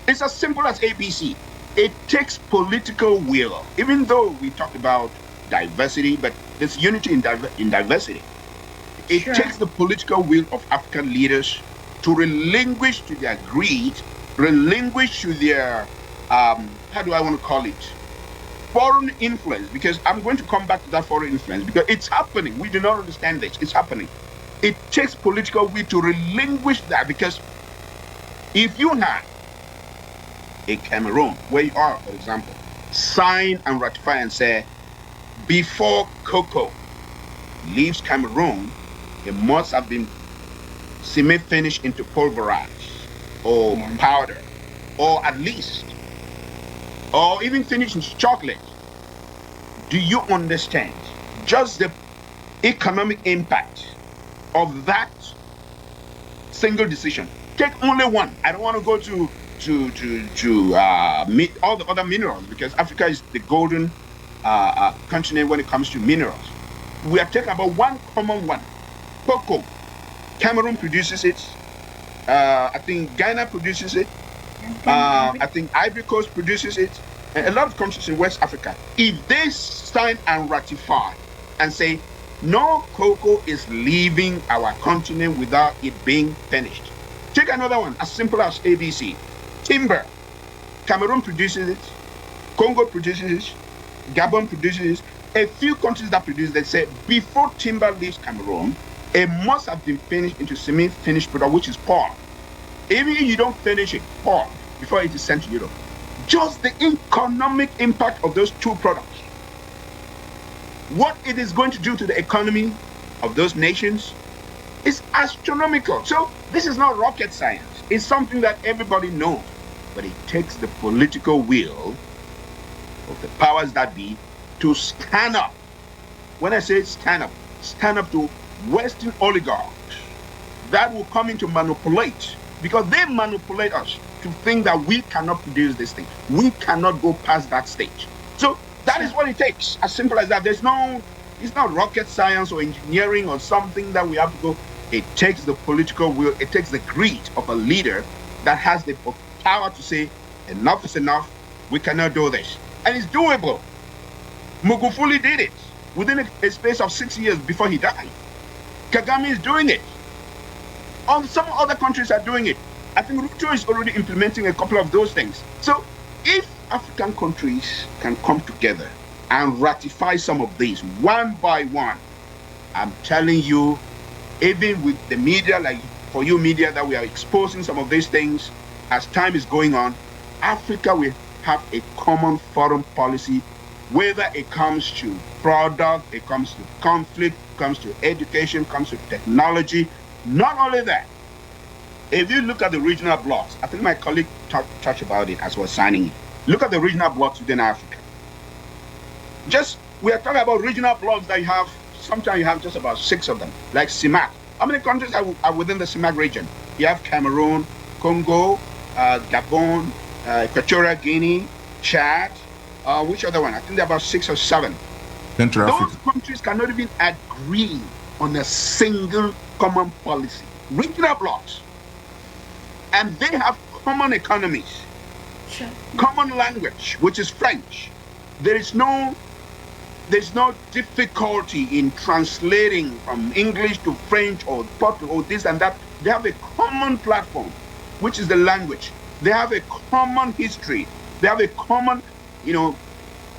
It's as simple as ABC. It takes political will. Even though we talked about diversity, but there's unity in diversity. It takes the political will of African leaders to relinquish to their greed, relinquish to their, how do I want to call it? Foreign influence, because I'm going to come back to that foreign influence, because it's happening. We do not understand this. It's happening. It takes political will to relinquish that, because if you have a Cameroon, where you are, for example, sign and ratify and say, before cocoa leaves Cameroon, it must have been semi-finished into pulverized. or powder, or at least, or even finish in chocolate. Do you understand just the economic impact of that single decision? Take only one. I don't want to go to all the other minerals, because Africa is the golden continent when it comes to minerals. We are talking about one common one: cocoa. Cameroon produces it. I think Ghana produces it. I think Ivory Coast produces it. And a lot of countries in West Africa. If they sign and ratify and say no cocoa is leaving our continent without it being finished. Take another one, as simple as ABC. Timber. Cameroon produces it. Congo produces it. Gabon produces it. A few countries that produce, they say before timber leaves Cameroon, it must have been finished into semi-finished product, which is pulp. Even if you don't finish it, pulp, before it is sent to Europe. Just the economic impact of those two products, what it is going to do to the economy of those nations is astronomical. So this is not rocket science. It's something that everybody knows, but it takes the political will of the powers that be to stand up. When I say stand up to Western oligarchs that will come in to manipulate, because they manipulate us to think that we cannot produce this thing. We cannot go past that stage. So that is what it takes. As simple as that. It's not rocket science or engineering or something that we have to go. It takes the political will, it takes the greed of a leader that has the power to say, enough is enough, we cannot do this. And it's doable. Magufuli did it within a space of 6 years before he died. Kagame is doing it. Some other countries are doing it. I think Ruto is already implementing a couple of those things. So if African countries can come together and ratify some of these one by one, I'm telling you, even with the media, like for you media, that we are exposing some of these things, as time is going on, Africa will have a common foreign policy, whether it comes to product, it comes to conflict, it comes to education, it comes to technology. Not only that, if you look at the regional blocks, I think my colleague touched about it as we're signing it. Look at the regional blocks within Africa. We are talking about regional blocks that you have, sometimes you have just about 6 of them, like CIMAC. How many countries are within the CIMAC region? You have Cameroon, Congo, Gabon, Equatorial Guinea, Chad, which other one? I think there are about 6 or 7. Central Those Africa. countries cannot even agree on a single common policy. Regional blocks. And they have common economies, Sure. common language, which is French. There's no difficulty in translating from English to French or Portuguese or this and that. They have a common platform, which is the language. They have a common history. They have a common,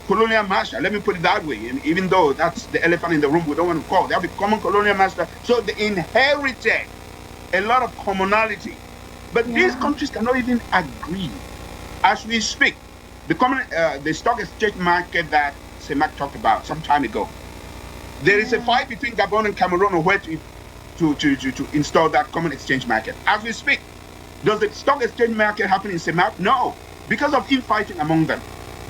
colonial master. Let me put it that way. And even though that's the elephant in the room, we don't want to call. They have a common colonial master. So they inherited a lot of commonality. But these countries cannot even agree. As we speak, the stock exchange market that Semak talked about some time ago, there is a fight between Gabon and Cameroon on where to install that common exchange market. As we speak, does the stock exchange market happen in Semak? No, because of infighting among them.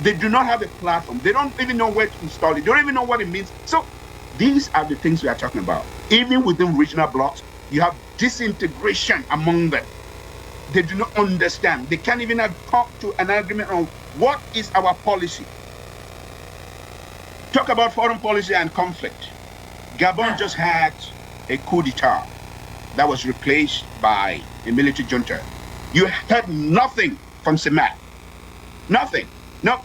They do not have a platform. They don't even know where to install it. They don't even know what it means. So these are the things we are talking about. Even within regional blocks, you have disintegration among them. They do not understand. They can't even come to an agreement on what is our policy. Talk about foreign policy and conflict. Gabon just had a coup d'etat that was replaced by a military junta. You heard nothing from Semak. Nothing. No.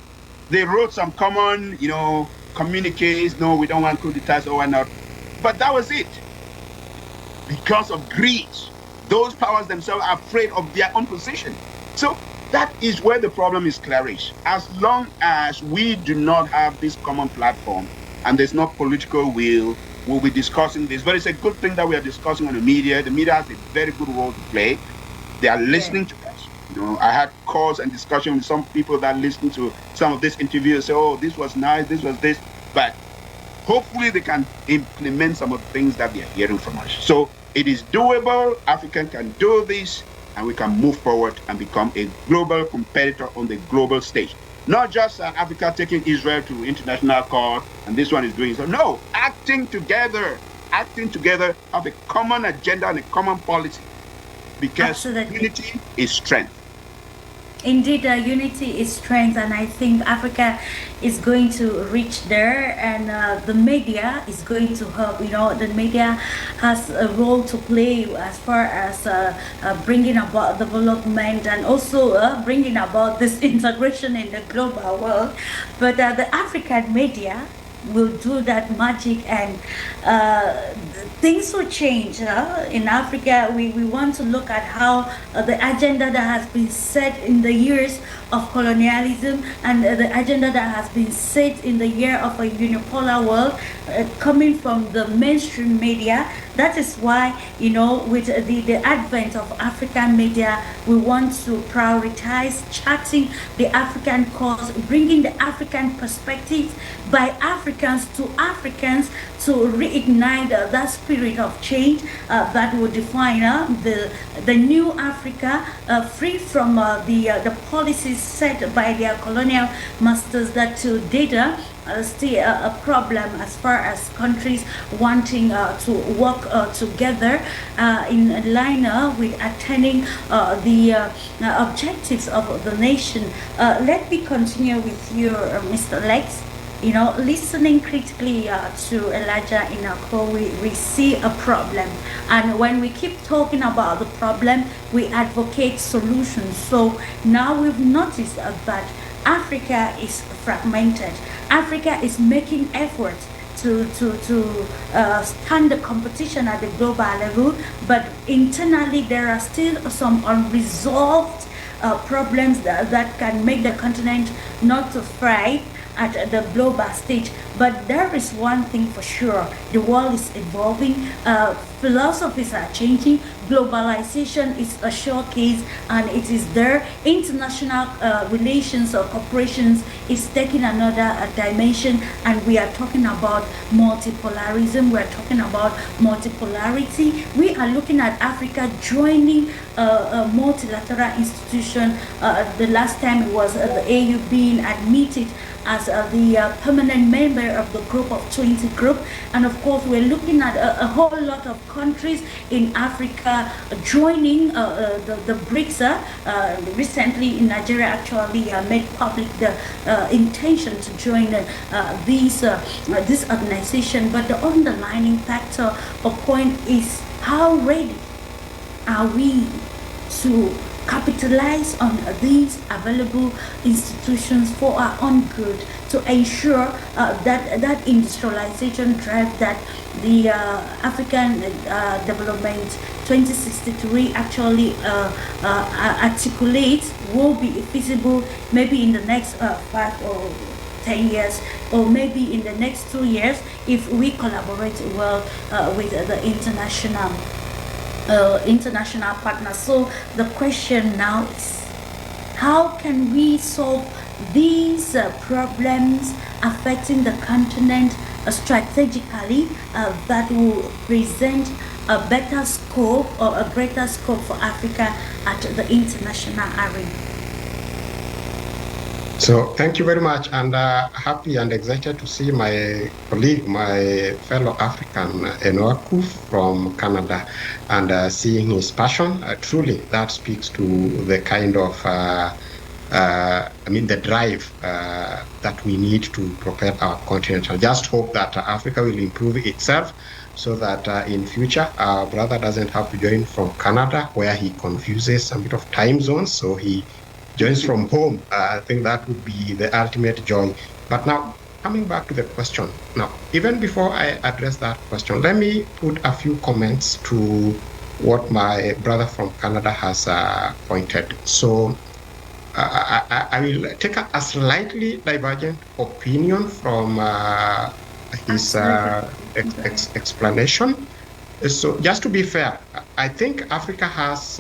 They wrote some common, communiques. No, we don't want coup d'etats or whatnot. But that was it. Because of greed. Those powers themselves are afraid of their own position. So that is where the problem is, Clarice. As long as we do not have this common platform and there's no political will, we'll be discussing this. But it's a good thing that we are discussing on the media. The media has a very good role to play. They are listening to us. I had calls and discussion with some people that listen to some of this interview and say, oh, this was nice, this was this. But hopefully they can implement some of the things that they are hearing from us. So it is doable. Africa can do this. and we can move forward and become a global competitor on the global stage. Not just Africa taking Israel to international court, and this one is doing so. No, acting together, have a common agenda and a common policy, because Absolutely. unity is strength. Indeed, unity is strength, and I think Africa is going to reach there, and the media is going to help. You know, the media has a role to play as far as bringing about development and also bringing about this integration in the global world. But the African media will do that magic, and things will change in Africa. We want to look at how the agenda that has been set in the years of colonialism and the agenda that has been set in the year of a unipolar world coming from the mainstream media. That is why, you know, with the advent of African media, we want to prioritize charting the African cause, bringing the African perspective by Africans to reignite that spirit of change that will define the new Africa, free from the policies set by their colonial masters that to data still a problem as far as countries wanting to work together in line with attaining the objectives of the nation. Let me continue with you, Mr. Lex. You know, listening critically to Elijah Inako, we see a problem. And when we keep talking about the problem, we advocate solutions. So now we've noticed that Africa is fragmented. Africa is making efforts to stand the competition at the global level, but internally there are still some unresolved problems that can make the continent not to thrive at the global stage. But there is one thing for sure: the world is evolving, philosophies are changing, globalization is a showcase, and it is there. International relations or corporations is taking another dimension, and we are talking about multipolarism, we are talking about multipolarity. We are looking at Africa joining a multilateral institution. The last time it was the AU being admitted as the permanent member of the group of 20 group, and of course we're looking at a whole lot of countries in Africa joining the BRICS. Recently in Nigeria actually made public the intention to join this organization, but the underlying factor or point is how ready are we to capitalize on these available institutions for our own good, to ensure that industrialization drive that the African Development 2063 actually articulates will be feasible maybe in the next 5 or 10 years, or maybe in the next 2 years, if we collaborate well with the international partners. So the question now is, how can we solve these problems affecting the continent strategically that will present a better scope or a greater scope for Africa at the international arena? So thank you very much, and happy and excited to see my colleague, my fellow African, Enoaku from Canada, and seeing his passion. Truly, that speaks to the kind of, the drive that we need to propel our continent. I just hope that Africa will improve itself so that in future, our brother doesn't have to join from Canada, where he confuses a bit of time zones, so he joins from home. I think that would be the ultimate joy. But now, coming back to the question. Now, even before I address that question, let me put a few comments to what my brother from Canada has pointed. So I will take a slightly divergent opinion from his explanation. So just to be fair, I think Africa has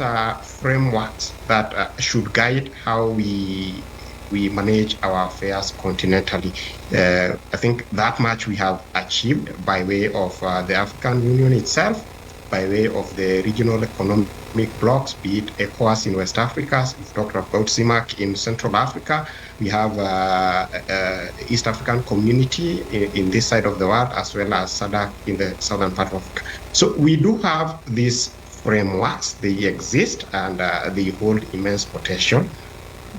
frameworks that should guide how we manage our affairs continentally. I think that much we have achieved by way of the African Union itself. by way of the regional economic blocks, be it ECOWAS in West Africa. We've talked about CIMAC in Central Africa. We have East African Community in this side of the world, as well as SADC in the southern part of Africa. So we do have these frameworks. They exist, and they hold immense potential.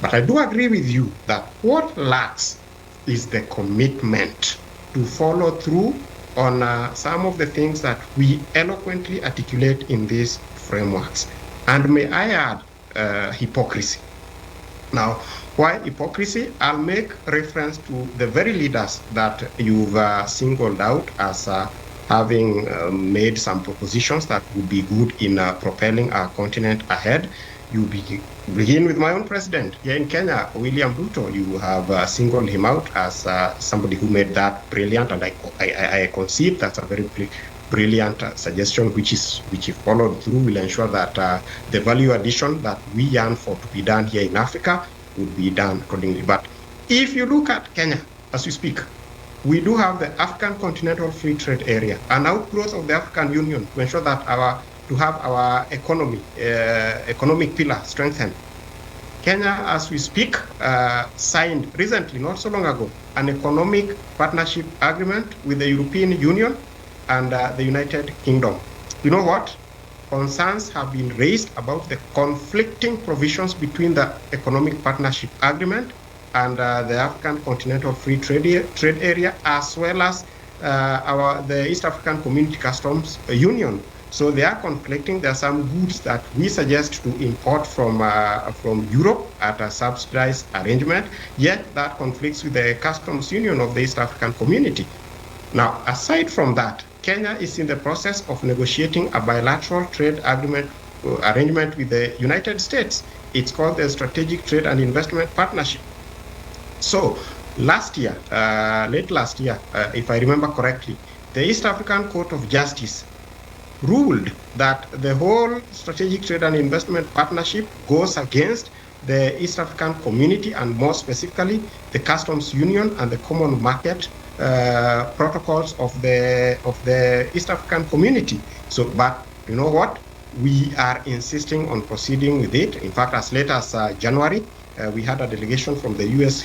But I do agree with you that what lacks is the commitment to follow through on some of the things that we eloquently articulate in these frameworks. And may I add hypocrisy. Now, why hypocrisy? I'll make reference to the very leaders that you've singled out as having made some propositions that would be good in propelling our continent ahead. You begin with my own president here in Kenya, William Ruto. You have singled him out as somebody who made that brilliant, and I concede that's a very brilliant suggestion, which if followed through will ensure that the value addition that we yearn for to be done here in Africa would be done accordingly. But if you look at Kenya as we speak, we do have the African Continental Free Trade Area, an outgrowth of the African Union, to ensure that our economic pillar strengthened. Kenya, as we speak, signed recently, not so long ago, an economic partnership agreement with the European Union and the United Kingdom. You know what? Concerns have been raised about the conflicting provisions between the economic partnership agreement and the African Continental Free Trade Area, as well as the East African Community Customs Union. So they are conflicting. There are some goods that we suggest to import from Europe at a subsidized arrangement, yet that conflicts with the customs union of the East African Community. Now, aside from that, Kenya is in the process of negotiating a bilateral trade arrangement with the United States. It's called the Strategic Trade and Investment Partnership. So last year, late last year, if I remember correctly, the East African Court of Justice ruled that the whole Strategic Trade and Investment Partnership goes against the East African Community, and more specifically, the Customs Union and the Common Market protocols of the East African Community. So, but you know what? We are insisting on proceeding with it. In fact, as late as January, we had a delegation from the US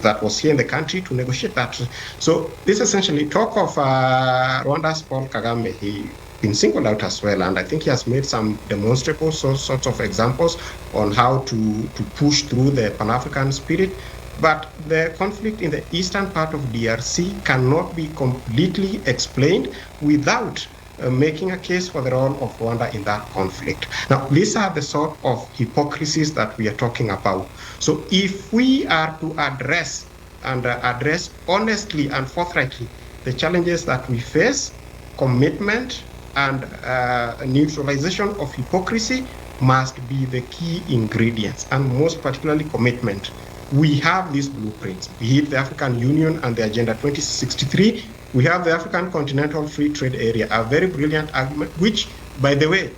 that was here in the country to negotiate that. So this essentially talk of Rwanda's Paul Kagame. He been singled out as well, and I think he has made some demonstrable sorts of examples on how to push through the Pan-African spirit. But the conflict in the eastern part of DRC cannot be completely explained without making a case for the role of Rwanda in that conflict. Now, these are the sort of hypocrisies that we are talking about. So if we are to address honestly and forthrightly the challenges that we face, commitment and neutralization of hypocrisy must be the key ingredients, and most particularly commitment. We have these blueprints, be it the African Union and the Agenda 2063. We have the African Continental Free Trade Area, a very brilliant argument, which, by the way,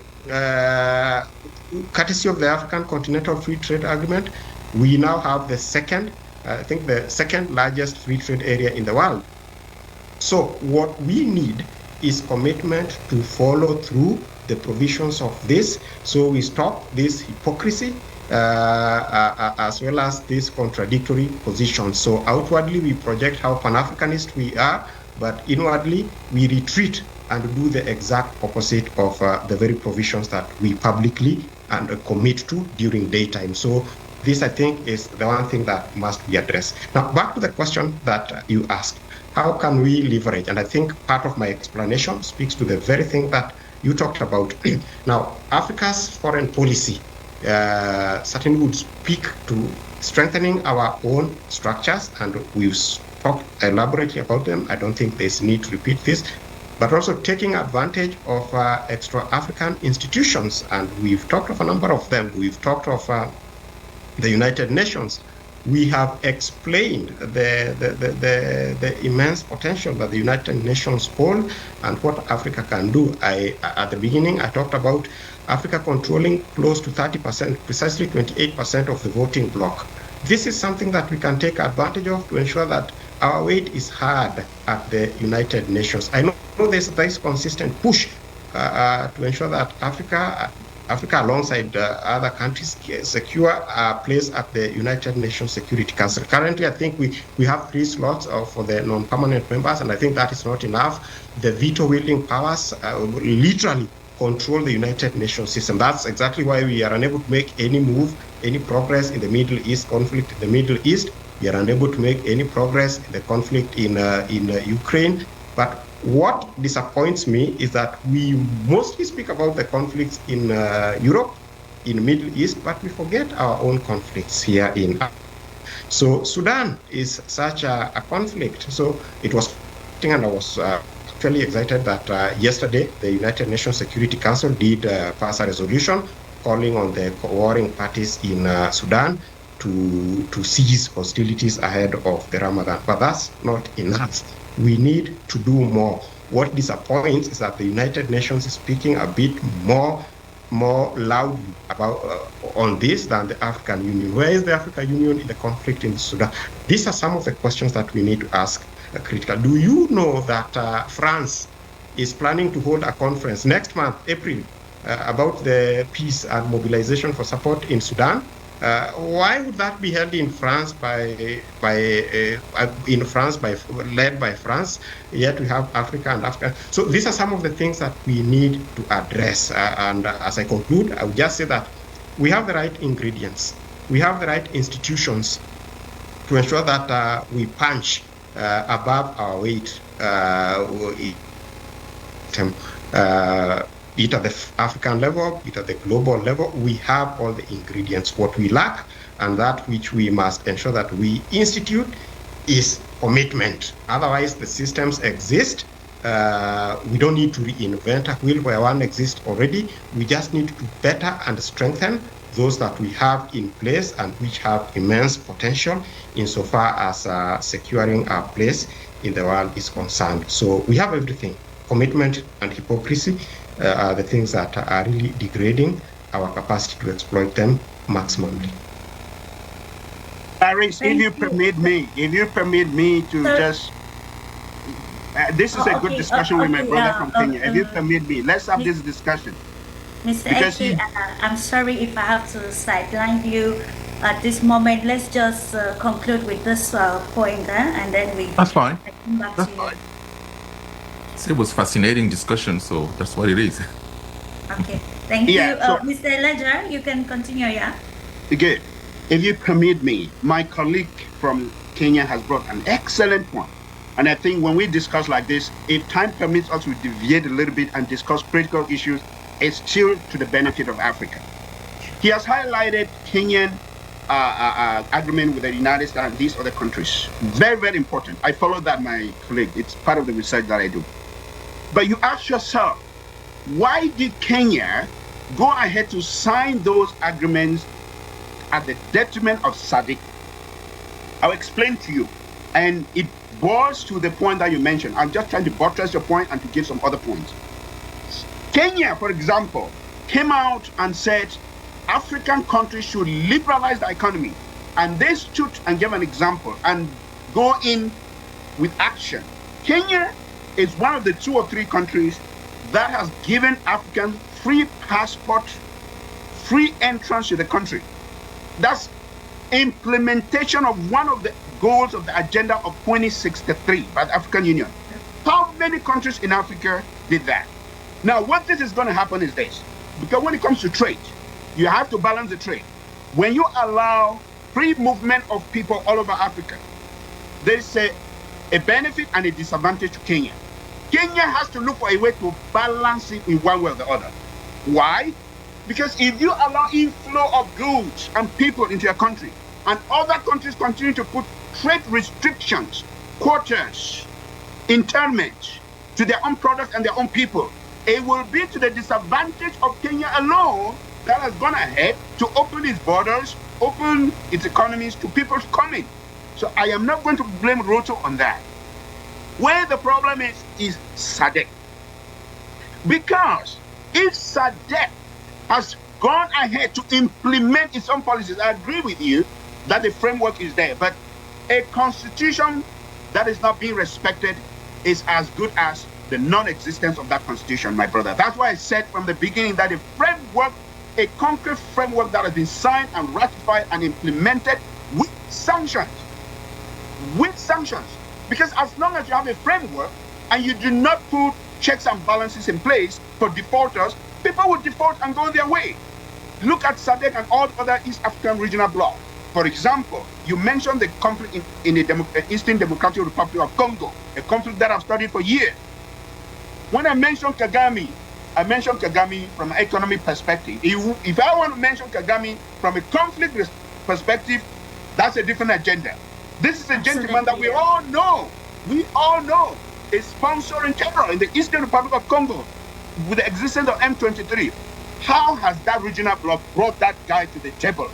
courtesy of the African Continental Free Trade Agreement, we now have the second largest free trade area in the world. So what we need is commitment to follow through the provisions of this, so we stop this hypocrisy as well as this contradictory position. So outwardly we project how Pan-Africanist we are, but inwardly we retreat and do the exact opposite of the very provisions that we publicly and commit to during daytime. So this, I think, is the one thing that must be addressed. Now, back to the question that you asked. How can we leverage? And I think part of my explanation speaks to the very thing that you talked about. Now, Africa's foreign policy certainly would speak to strengthening our own structures, and we've talked elaborately about them. I don't think there's need to repeat this, but also taking advantage of extra-African institutions, and we've talked of a number of them. We've talked of the United Nations. We have explained the immense potential that the United Nations hold and what Africa can do. At the beginning, I talked about Africa controlling close to 30%, precisely 28% of the voting bloc. This is something that we can take advantage of to ensure that our weight is heard at the United Nations. I know there's a very consistent push to ensure that Africa, alongside other countries, secure a place at the United Nations Security Council. Currently, I think we have 3 slots for the non-permanent members, and I think that is not enough. The veto-wielding powers literally control the United Nations system. That's exactly why we are unable to make any move, any progress in the Middle East conflict. In the Middle East, we are unable to make any progress in the conflict in Ukraine. But what disappoints me is that we mostly speak about the conflicts in Europe, in the Middle East, but we forget our own conflicts here in Africa. So Sudan is such a conflict. So it was, and I was actually excited that yesterday the United Nations Security Council did pass a resolution calling on the warring parties in Sudan to cease hostilities ahead of the Ramadan. But that's not enough. We need to do more. What disappoints is that the United Nations is speaking a bit more loudly about on this than the African Union. Where is the African Union in the conflict in Sudan? These are some of the questions that we need to ask critical. Do you know that France is planning to hold a conference next month, April, about the peace and mobilization for support in Sudan? Why would that be held in France led by France? Yet we have Africa and Africa. So these are some of the things that we need to address. And as I conclude, I would just say that we have the right ingredients, we have the right institutions to ensure that we punch above our weight. Be it at the African level, be it at the global level, we have all the ingredients. What we lack, and that which we must ensure that we institute, is commitment. Otherwise, the systems exist. We don't need to reinvent a wheel where one exists already. We just need to better and strengthen those that we have in place and which have immense potential insofar as securing our place in the world is concerned. So we have everything. Commitment and hypocrisy are the things that are really degrading our capacity to exploit them maximally. Paris, if you permit me to just, this is a good discussion with my brother from Kenya. If you permit me, let's have this discussion. Mr. Eki, I'm sorry if I have to sideline you at this moment. Let's just conclude with this point, and then we. That's fine. That's fine. It was fascinating discussion, so that's what it is. Okay, thank you. So, Mr. Ledger, you can continue, yeah? Good. If you permit me, my colleague from Kenya has brought an excellent point. And I think when we discuss like this, if time permits us to deviate a little bit and discuss critical issues, it's still to the benefit of Africa. He has highlighted Kenyan agreement with the United States and these other countries. Very, very important. I follow that, my colleague. It's part of the research that I do. But you ask yourself, why did Kenya go ahead to sign those agreements at the detriment of SADC? I'll explain to you. And it boils to the point that you mentioned. I'm just trying to buttress your point and to give some other points. Kenya, for example, came out and said African countries should liberalize the economy. And they stood and gave an example and go in with action. Kenya is one of the 2 or 3 countries that has given Africans free passport, free entrance to the country. That's implementation of one of the goals of the agenda of 2063 by the African Union. How many countries in Africa did that? Now, what this is going to happen is this. Because when it comes to trade, you have to balance the trade. When you allow free movement of people all over Africa, there is a benefit and a disadvantage to Kenya. Kenya has to look for a way to balance it in one way or the other. Why? Because if you allow inflow of goods and people into your country, and other countries continue to put trade restrictions, quotas, internment to their own products and their own people, it will be to the disadvantage of Kenya alone that has gone ahead to open its borders, open its economies to people coming. So I am not going to blame Ruto on that. Where the problem is SADC. Because if SADC has gone ahead to implement its own policies, I agree with you that the framework is there, but a constitution that is not being respected is as good as the non-existence of that constitution, my brother. That's why I said from the beginning that a concrete framework that has been signed and ratified and implemented with sanctions. Because as long as you have a framework and you do not put checks and balances in place for defaulters, people will default and go their way. Look at SADC and all other East African regional blocs. For example, you mentioned the conflict in the Eastern Democratic Republic of Congo, a conflict that I've studied for years. When I mentioned Kagame, I mentioned Kagame from an economic perspective. If I want to mention Kagame from a conflict perspective, that's a different agenda. This is a gentleman that we all know is sponsor in general in the Eastern Republic of Congo with the existence of M23. How has that regional bloc brought that guy to the table?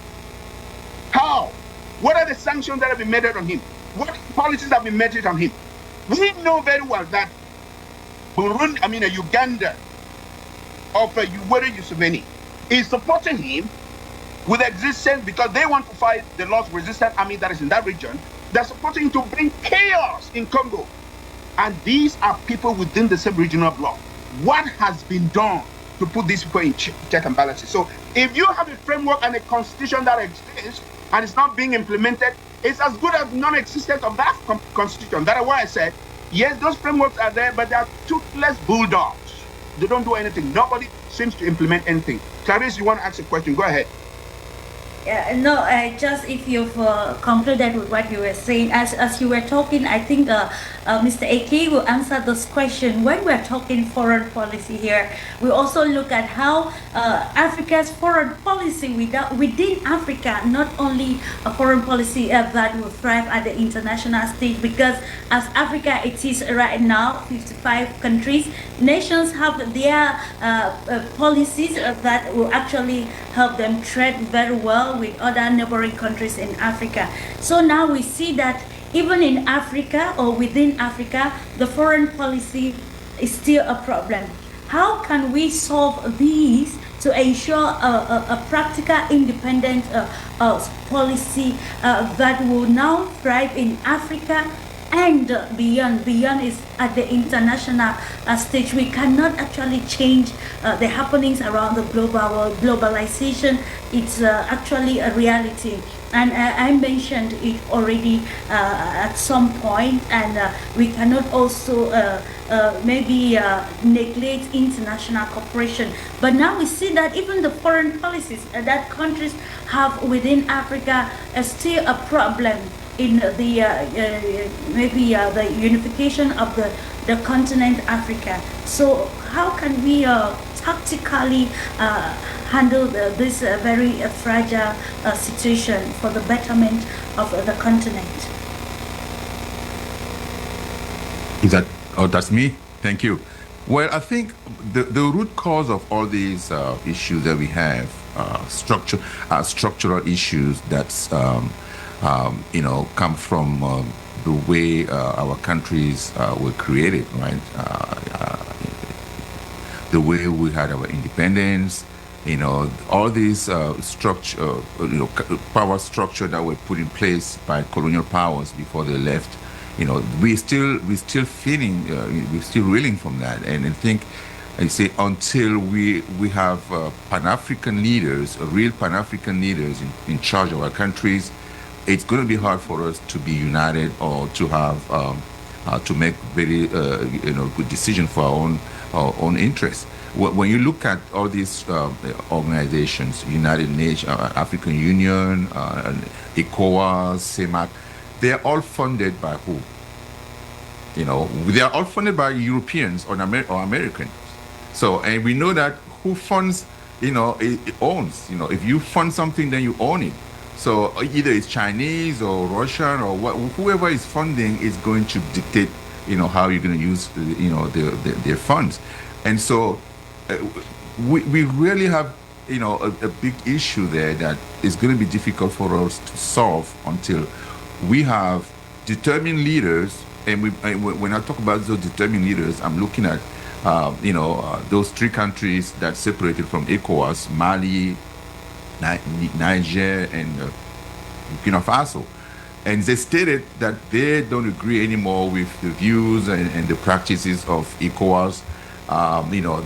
How? What are the sanctions that have been meted on him? What policies have been meted on him? We know very well that Uganda of Yoweri Museveni is supporting him with existence because they want to fight the Lord's resistance army that is in that region. They're supporting him to bring chaos in Congo. And these are people within the same regional bloc. What has been done to put these people in check and balances? So if you have a framework and a constitution that exists and it's not being implemented, it's as good as non-existence of that constitution. That's why I said, yes, those frameworks are there, but they are toothless bulldogs. They don't do anything. Nobody seems to implement anything. Clarice, you want to ask a question? Go ahead. No, just if you've concluded with what you were saying, as you were talking, I think Mr. AK will answer this question. When we're talking foreign policy here, we also look at how Africa's foreign policy within Africa, not only a foreign policy that will thrive at the international stage, because as Africa it is right now, 55 countries, nations have their policies that will actually help them tread very well with other neighboring countries in Africa. So now we see that even in Africa or within Africa, the foreign policy is still a problem. How can we solve these to ensure a practical independent policy that will now thrive in Africa and beyond? Beyond is at the international stage. We cannot actually change the happenings around the global globalization. It's actually a reality, and I mentioned it already at some point, and we cannot also maybe neglect international cooperation. But now we see that even the foreign policies that countries have within Africa is still a problem in the maybe the unification of the continent Africa. So how can we tactically handle this very fragile situation for the betterment of the continent? That's me? Thank you. Well, I think the root cause of all these issues that we have, structural issues that's come from the way our countries were created, right? The way we had our independence, all these power structure that were put in place by colonial powers before they left. We're still feeling, we're still reeling from that, and I think. I say until we have Pan-African leaders, real Pan-African leaders in charge of our countries, it's going to be hard for us to be united or to have to make very good decisions for our own interests. When you look at all these organizations, United Nations, African Union, ECOWAS, CEMAC, they are all funded by who? They are all funded by Europeans or Americans. So, and we know that who funds, it owns. If you fund something, then you own it. So either it's Chinese or Russian or whoever is funding is going to dictate, how you're going to use, their funds. And so we really have, a big issue there that is going to be difficult for us to solve until we have determined leaders. And when I talk about those determined leaders, I'm looking at, those three countries that separated from ECOWAS, Mali, Niger, and Burkina Faso. And they stated that they don't agree anymore with the views and the practices of ECOWAS.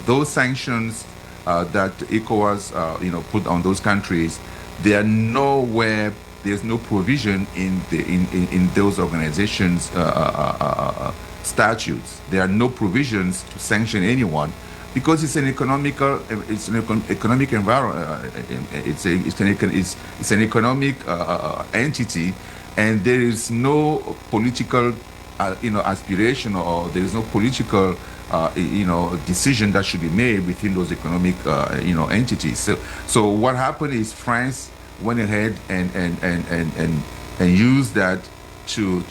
Those sanctions that ECOWAS, put on those countries, they are nowhere. There's no provision in those organizations' statutes. There are no provisions to sanction anyone because it's an economic environment. It's an economic entity, and there is no political aspiration, or there is no political decision that should be made within those economic entities. So what happened is France went ahead and used that to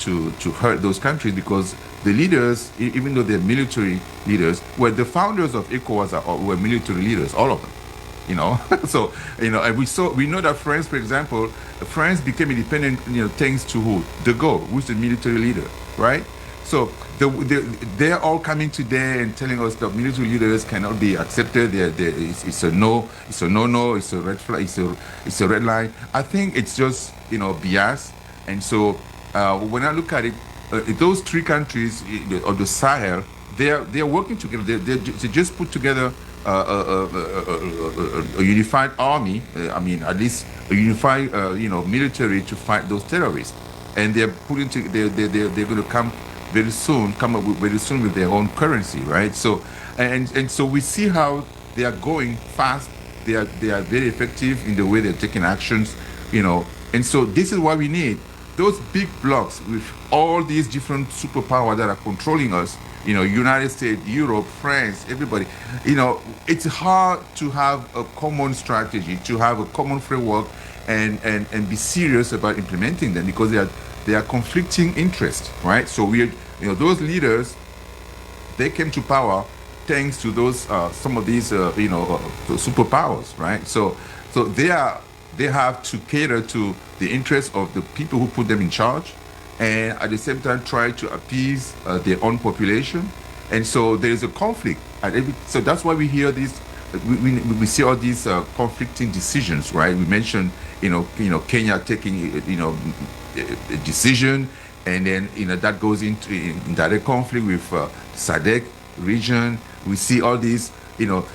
hurt those countries, because the leaders, even though they're military leaders, were the founders of ECOWAS were military leaders, all of them. So and we know that France, for example, France became independent, thanks to who? De Gaulle, who's the military leader, right? So they're all coming today and telling us that military leaders cannot be accepted. It's a no, it's a no, it's a red flag, it's a red line. I think it's just BS. And so when I look at it, those three countries of the Sahel, they're working together. They just put together a unified army. At least a unified military to fight those terrorists. And they're putting they're going to come up very soon with their own currency, right? So and so we see how they are going fast. They are very effective in the way they're taking actions, And so this is what we need. Those big blocks with all these different superpowers that are controlling us, United States, Europe, France, everybody, it's hard to have a common strategy, to have a common framework and be serious about implementing them, because they are conflicting interests, right? So those leaders, they came to power thanks to those some of these superpowers, right? So they have to cater to the interests of the people who put them in charge, and at the same time try to appease their own population. And so there is a conflict. So that's why we hear these. We see all these conflicting decisions, right? We mentioned, Kenya taking, a decision, and then that goes into in direct conflict with SADC region. We see all these,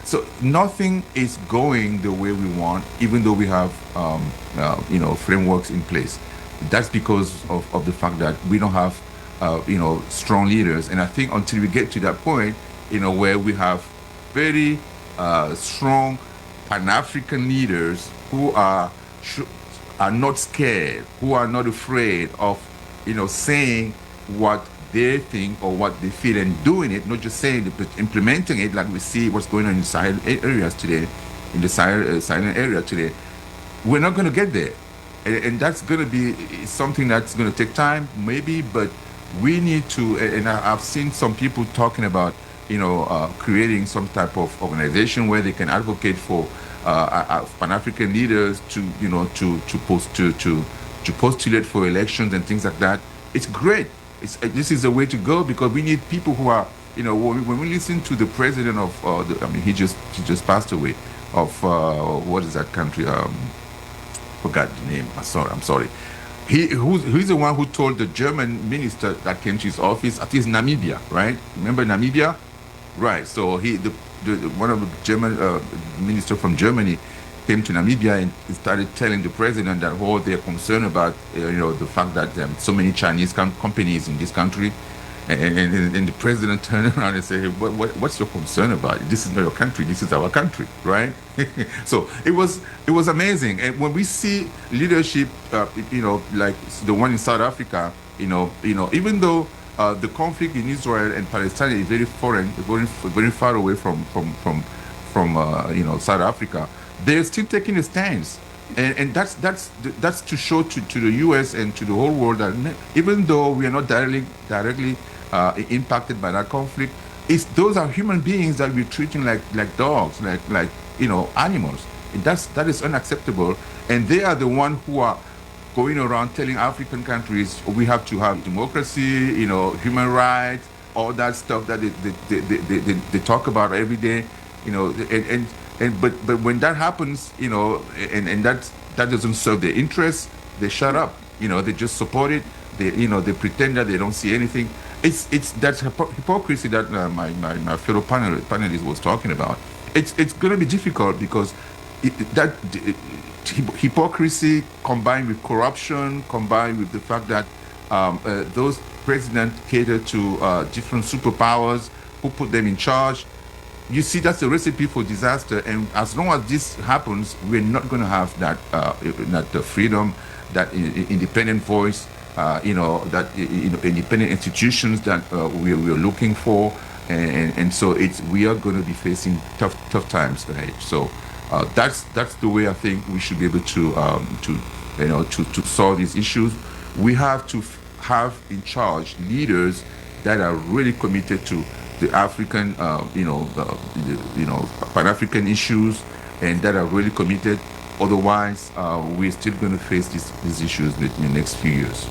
so nothing is going the way we want, even though we have frameworks in place. That's because of the fact that we don't have strong leaders. And I think until we get to that point, where we have very strong Pan-African leaders who are not scared, who are not afraid of saying what they think or what they feel and doing it, not just saying it, but implementing it, like we see what's going on in Sahel areas today, in the Sahel area today. We're not going to get there. And that's going to be something that's going to take time, maybe, but we need to, and I've seen some people talking about, creating some type of organization where they can advocate for Pan-African leaders to postulate for elections and things like that. It's great. This is the way to go, because we need people who are, when we listen to the president of, he just passed away, of what is that country? Forgot the name. I'm sorry. He's the one who told the German minister that came to his office. I think it's Namibia, right? Remember Namibia? Right. So one of the German minister from Germany came to Namibia and started telling the president that they're concerned about the fact that there are so many Chinese companies in this country, and the president turned around and said, hey, what's your concern about? This is not your country. This is our country, right? So it was amazing. And when we see leadership, like the one in South Africa, even though the conflict in Israel and Palestine is very foreign, very far away from South Africa, they're still taking a stance. And that's to show to the U.S. and to the whole world that even though we are not directly impacted by that conflict, those are human beings that we're treating like dogs, like animals. And that is unacceptable. And they are the ones who are going around telling African countries we have to have democracy, human rights, all that stuff that they talk about every day, but when that happens, and that doesn't serve their interests, they shut up. They just support it. They pretend that they don't see anything. It's that hypocrisy that my fellow panelist was talking about. It's going to be difficult because hypocrisy combined with corruption, combined with the fact that those presidents cater to different superpowers who put them in charge. You see, that's a recipe for disaster. And as long as this happens, we're not going to have that freedom, that independent voice, independent institutions that we're looking for. And so we are going to be facing tough times ahead. So that's the way I think we should be able to solve these issues. We have to have in charge leaders that are really committed to the African, Pan-African issues, and that are really committed. Otherwise, we're still going to face these issues in the next few years.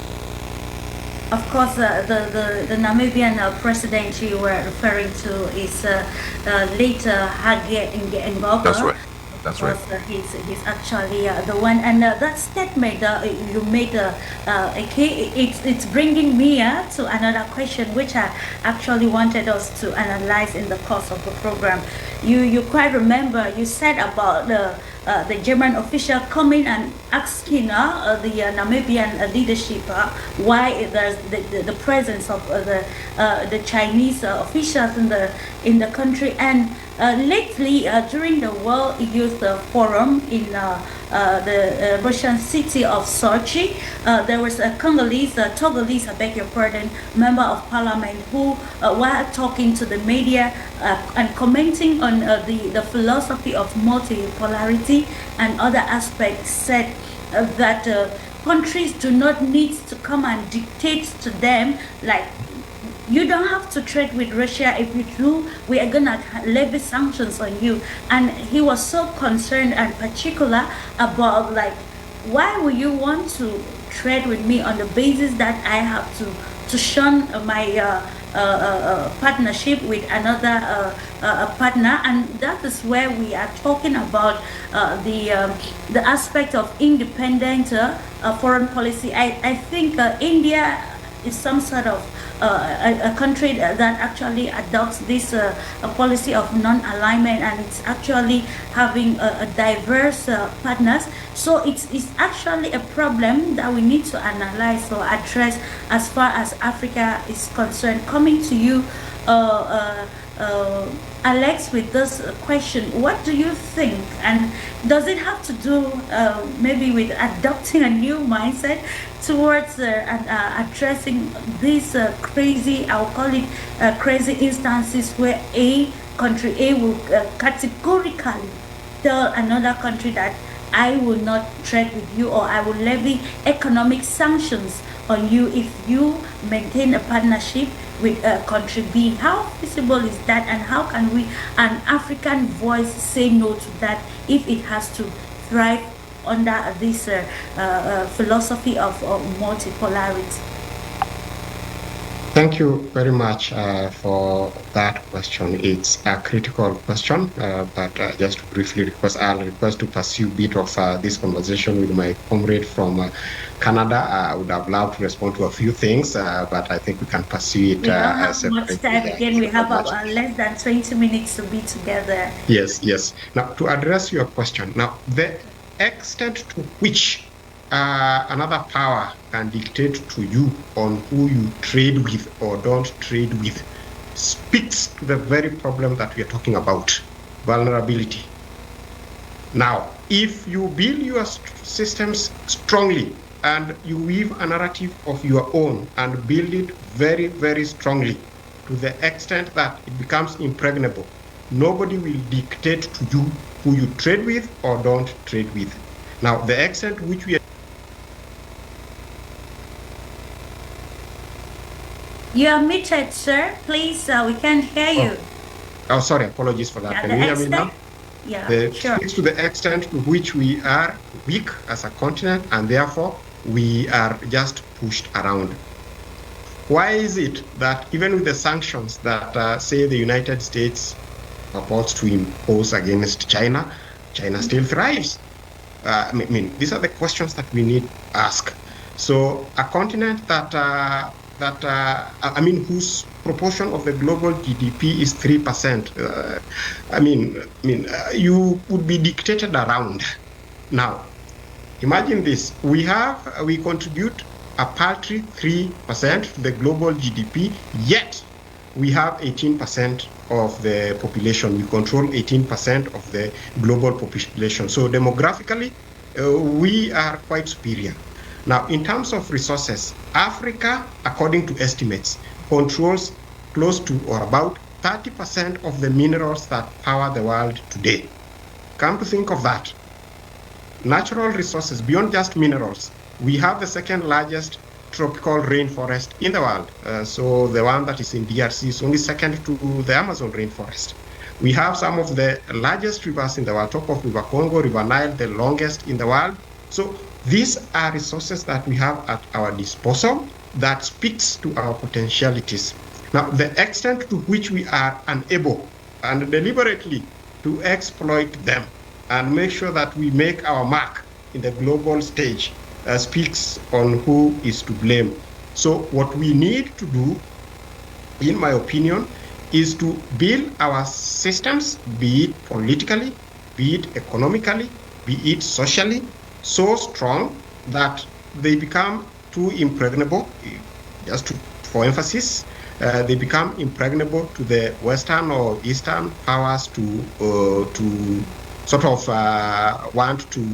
Of course, the Namibian president you were referring to is later Hage Ngoma. That's right. That's right. He's actually the one, and that statement you made, it's bringing me to another question, which I actually wanted us to analyze in the course of the program. You quite remember you said about the German official coming and asking the Namibian leadership why there's the presence of the Chinese officials in the country. And lately, during the World Youth Forum in the Russian city of Sochi, there was a Togolese, I beg your pardon, member of parliament who, while talking to the media and commenting on the philosophy of multipolarity and other aspects, said that countries do not need to come and dictate to them, like, you don't have to trade with Russia. If you do, we are gonna levy sanctions on you. And he was so concerned and particular about, like, why would you want to trade with me on the basis that I have to shun my partnership with another partner? And that is where we are talking about the aspect of independent foreign policy. I think India is some sort of a country that actually adopts this policy of non-alignment, and it's actually having a diverse partners. So it's actually a problem that we need to analyze or address as far as Africa is concerned. Coming to you, Alex, with this question, what do you think, and does it have to do maybe with adopting a new mindset towards addressing these crazy, I'll call it crazy instances where country A will categorically tell another country that I will not trade with you, or I will levy economic sanctions on you if you maintain a partnership with country B? How feasible is that, and how can we, an African voice, say no to that if it has to thrive under this philosophy of multipolarity? Thank you very much for that question. It's a critical question, but just to briefly request, I'll request to pursue a bit of this conversation with my comrade from Canada. I would have loved to respond to a few things, but I think we can pursue it. We don't have much time. Again, we have about less than 20 minutes to be together. Yes. Now, to address your question, now the extent to which another power can dictate to you on who you trade with or don't trade with speaks to the very problem that we are talking about, vulnerability. Now, if you build your systems strongly and you weave a narrative of your own and build it very, very strongly to the extent that it becomes impregnable, nobody will dictate to you who you trade with or don't trade with. Now, the extent to which we are... You are muted, sir. Please, we can't hear you. Oh, sorry. Apologies for that. Yeah, Can you hear me now? Yeah, sure. It's to the extent to which we are weak as a continent, and therefore we are just pushed around. Why is it that even with the sanctions that, say, the United States purports to impose against China, China still thrives? I mean, these are the questions that we need to ask. So a continent whose proportion of the global GDP is 3%. You would be dictated around. Now, imagine this: we contribute a paltry 3% to the global GDP, yet we have 18% of the population. We control 18% of the global population. So demographically, we are quite superior. Now, in terms of resources, Africa, according to estimates, controls close to or about 30% of the minerals that power the world today. Come to think of that, natural resources, beyond just minerals, we have the second largest tropical rainforest in the world. So the one that is in DRC is only second to the Amazon rainforest. We have some of the largest rivers in the world, top of River Congo, River Nile, the longest in the world. So these are resources that we have at our disposal that speaks to our potentialities. Now, the extent to which we are unable and deliberately to exploit them and make sure that we make our mark in the global stage speaks on who is to blame. So what we need to do, in my opinion, is to build our systems, be it politically, be it economically, be it socially, so strong that they become too impregnable. Just for emphasis, they become impregnable to the Western or Eastern powers to sort of want to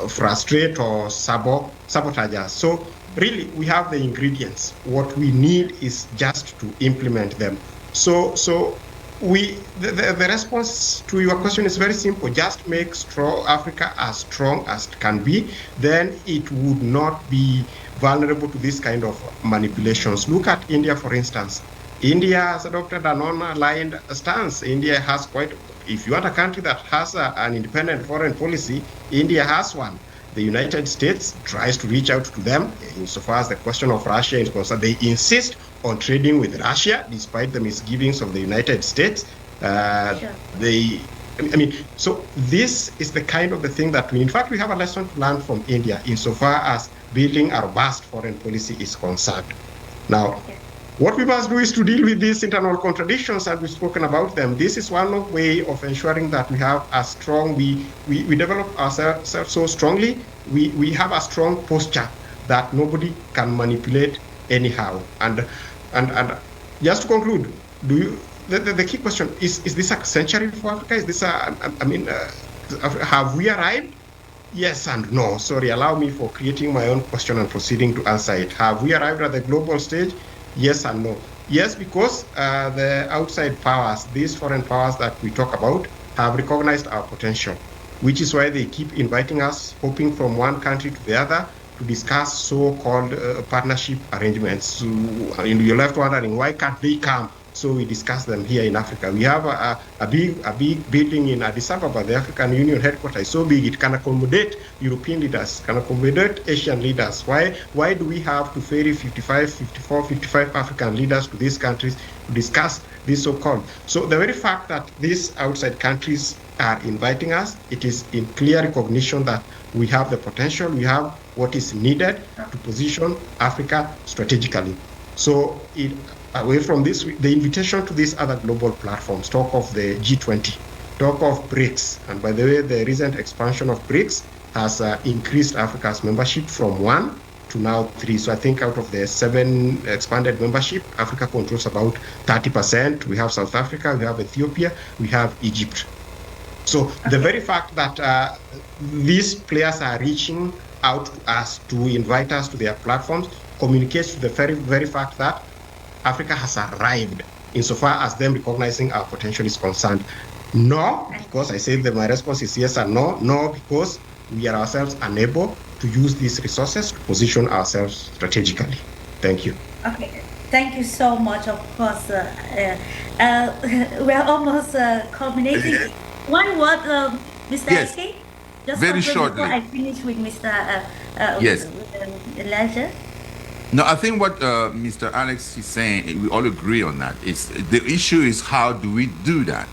frustrate or sabotage us. So really, we have the ingredients. What we need is just to implement them. So the response to your question is very simple. Just make Africa as strong as it can be. Then it would not be vulnerable to this kind of manipulations. Look at India, for instance. India has adopted a non-aligned stance. India has if you want a country that has an independent foreign policy, India has one. The United States tries to reach out to them insofar as the question of Russia is concerned. They insist on trading with Russia, despite the misgivings of the United States. Sure. So this is the kind of the thing that in fact, we have a lesson to learn from India insofar as building a robust foreign policy is concerned. Now, what we must do is to deal with these internal contradictions, and we've spoken about them. This is one way of ensuring that we have a strong, we develop ourselves so strongly, we have a strong posture that nobody can manipulate anyhow. And just to conclude, the key question is this a century for Africa? Is this have we arrived? Yes and no. Sorry, allow me for creating my own question and proceeding to answer it. Have we arrived at the global stage? Yes and no. Yes, because the outside powers, these foreign powers that we talk about, have recognized our potential, which is why they keep inviting us, hopping from one country to the other to discuss so-called partnership arrangements. So, you're left wondering, why can't they come? So we discuss them here in Africa. We have a big building in Addis Ababa, the African Union headquarters, so big it can accommodate European leaders, can accommodate Asian leaders. Why do we have to ferry 55 African leaders to these countries to discuss this so-called? So the very fact that these outside countries are inviting us, it is in clear recognition that we have the potential, we have what is needed to position Africa strategically. So away from this, the invitation to these other global platforms, talk of the G20, talk of BRICS. And by the way, the recent expansion of BRICS has increased Africa's membership from 1 to now 3. So I think out of the 7 expanded membership, Africa controls about 30%. We have South Africa, we have Ethiopia, we have Egypt. So the very fact that these players are reaching out to us to invite us to their platforms communicates to the very fact that Africa has arrived insofar as them recognizing our potential is concerned. No, because I said that my response is yes and no. No, because we are ourselves unable to use these resources to position ourselves strategically. Thank you. Okay, thank you so much. Of course, we are almost culminating. One word, Mr. Yes. Ake? Just very shortly. Before I finish with Mr. Yes. Elijah. No, I think what Mr. Alex is saying, we all agree on that. It's the issue is how do we do that?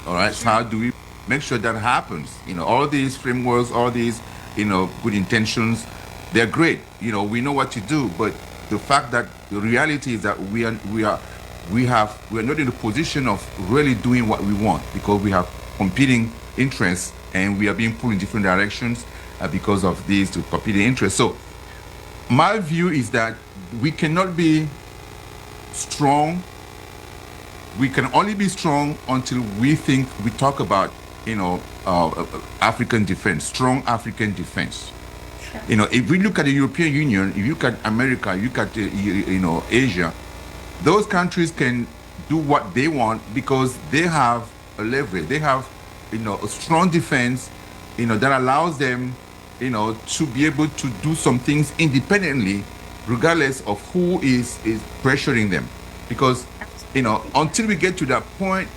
All right. So how do we make sure that happens? All these frameworks, all these, good intentions, they're great. We know what to do, but the fact that the reality is that we're not in a position of really doing what we want, because we have competing interests and we are being pulled in different directions because of these competing interests. So my view is that we cannot be strong. We can only be strong until we talk about, African defense, strong African defense. Sure. If we look at the European Union, if you look at America, you look at, Asia, those countries can do what they want because they have a leverage. They have, a strong defense, that allows them, to be able to do some things independently, regardless of who is pressuring them. Because, until we get to that point,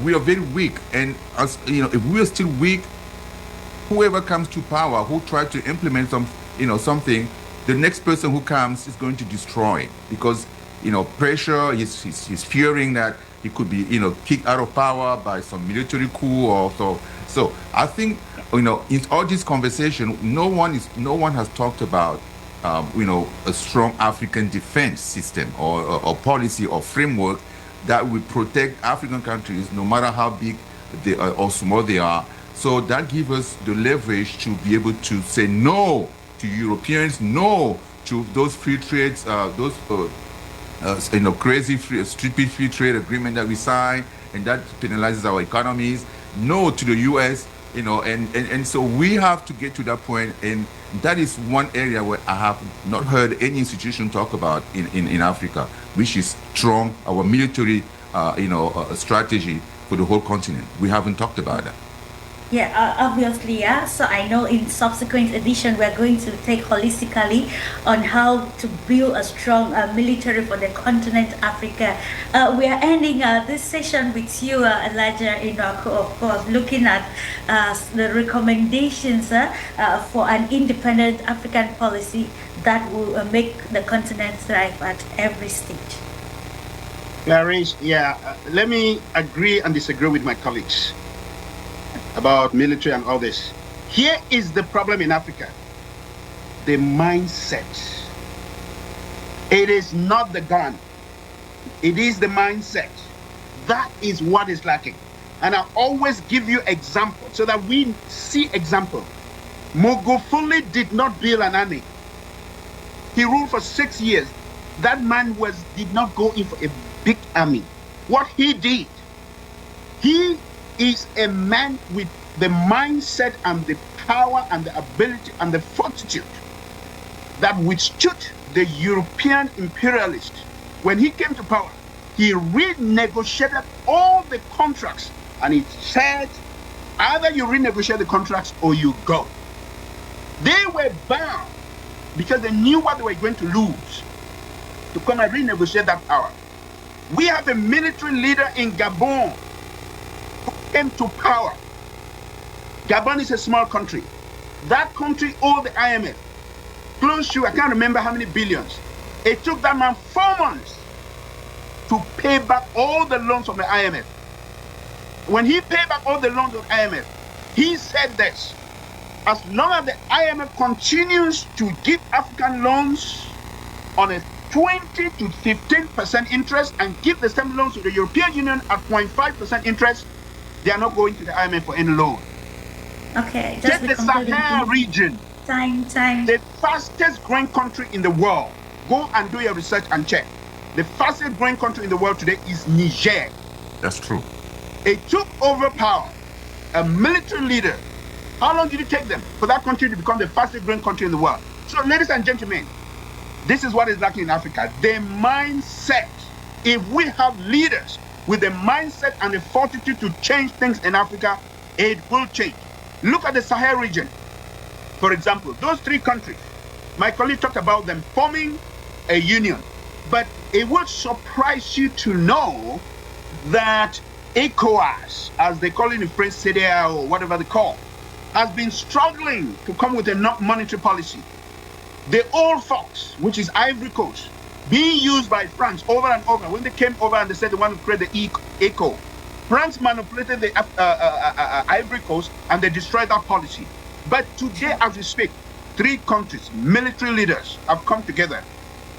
we are very weak. And as if we are still weak, whoever comes to power, who tries to implement something, the next person who comes is going to destroy it, because pressure. He's fearing that he could be kicked out of power by some military coup or so. So I think in all this conversation, no one has talked about a strong African defense system or policy or framework that will protect African countries, no matter how big they are or small they are. So that gives us the leverage to be able to say no to Europeans, no to those free trades, those crazy stupid free trade agreement that we sign, and that penalizes our economies. No to the U.S., and so we have to get to that point, and that is one area where I have not heard any institution talk about in Africa, which is strong our military, strategy for the whole continent. We haven't talked about that. Yeah, obviously, yeah. So I know in subsequent edition we're going to take holistically on how to build a strong military for the continent Africa. We are ending this session with you, Elijah, of course, looking at the recommendations for an independent African policy that will make the continent thrive at every stage. Clarice, let me agree and disagree with my colleagues about military and all this. Here is the problem in Africa: the mindset. It is not the gun, it is the mindset. That is what is lacking. And I always give you examples so that we see example. Magufuli did not build an army. He ruled for 6 years. That man did not go in for a big army. What he did, he is a man with the mindset and the power and the ability and the fortitude that withstood the European imperialists. When he came to power, he renegotiated all the contracts, and he said, either you renegotiate the contracts or you go. They were bound because they knew what they were going to lose to come and renegotiate that power. We have a military leader in Gabon came to power. Gabon is a small country. That country owed the IMF close to, I can't remember how many billions. It took that man 4 months to pay back all the loans from the IMF. When he paid back all the loans of the IMF, he said this: as long as the IMF continues to give African loans on a 20 to 15% interest and give the same loans to the European Union at 0.5% interest, they are not going to the IMF for any loan. Okay. Take the Sahel region. Time. The fastest growing country in the world. Go and do your research and check. The fastest growing country in the world today is Niger. That's true. It took over power. A military leader. How long did it take them for that country to become the fastest growing country in the world? So, ladies and gentlemen, this is what is lacking in Africa. The mindset. If we have leaders with the mindset and the fortitude to change things in Africa, it will change. Look at the Sahel region. For example, those 3 countries, my colleague talked about them forming a union. But it will surprise you to know that ECOWAS, as they call it in French, CDA or whatever they call, has been struggling to come with a monetary policy. The old fox, which is Ivory Coast, being used by France over and over. When they came over and they said they want to create the ECO, France manipulated the Ivory Coast and they destroyed that policy. But today, as we speak, 3 countries, military leaders have come together.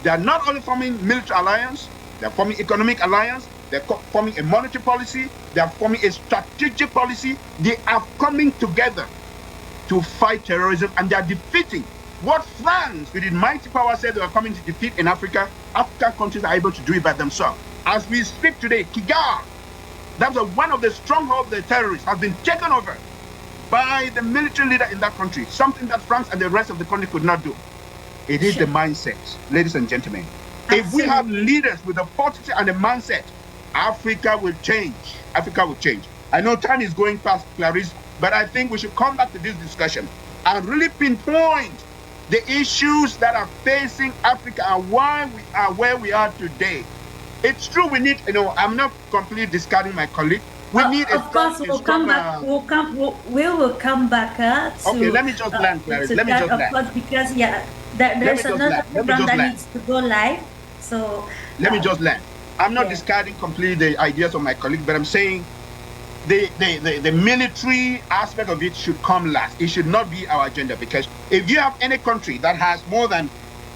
They are not only forming military alliance, they are forming economic alliance, they are forming a monetary policy, they are forming a strategic policy. They are coming together to fight terrorism, and they are defeating what France, with its mighty power, said they were coming to defeat in Africa. African countries are able to do it by themselves. As we speak today, Kigali, that's one of the strongholds of the terrorists, has been taken over by the military leader in that country, something that France and the rest of the country could not do. It is the mindset, ladies and gentlemen. Absolutely. If we have leaders with the fortitude and the mindset, Africa will change. Africa will change. I know time is going past, Clarice, but I think we should come back to this discussion and really pinpoint the issues that are facing Africa and why we are where we are today. It's true we need, I'm not completely discarding my colleague. We need a of course, we'll come back. We will come back to. Okay, let me just land, Clarice. Let me just land. Of course, because there's another program that needs to go live. So let me just land. I'm not discarding completely the ideas of my colleague, but I'm saying the military aspect of it should come last. It should not be our agenda, because if you have any country that has more than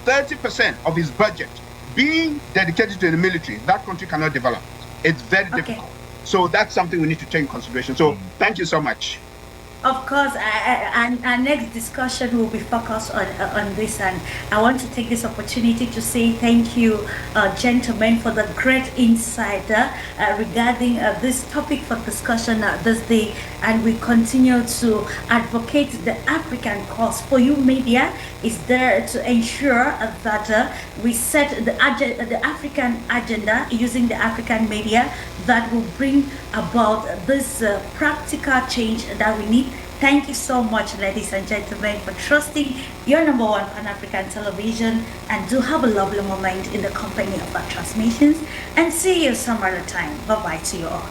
30% of its budget being dedicated to the military, that country cannot develop. It's very difficult. So that's something we need to take in consideration. So thank you so much. Of course, our next discussion will be focused on this, and I want to take this opportunity to say thank you, gentlemen, for the great insight regarding this topic for discussion this day, and we continue to advocate the African cause. For you, media is there to ensure that we set the African agenda using the African media that will bring about this practical change that we need. Thank you so much, ladies and gentlemen, for trusting your #1 Pan-African television, and do have a lovely moment in the company of our transmissions, and see you some other time. Bye-bye to you all.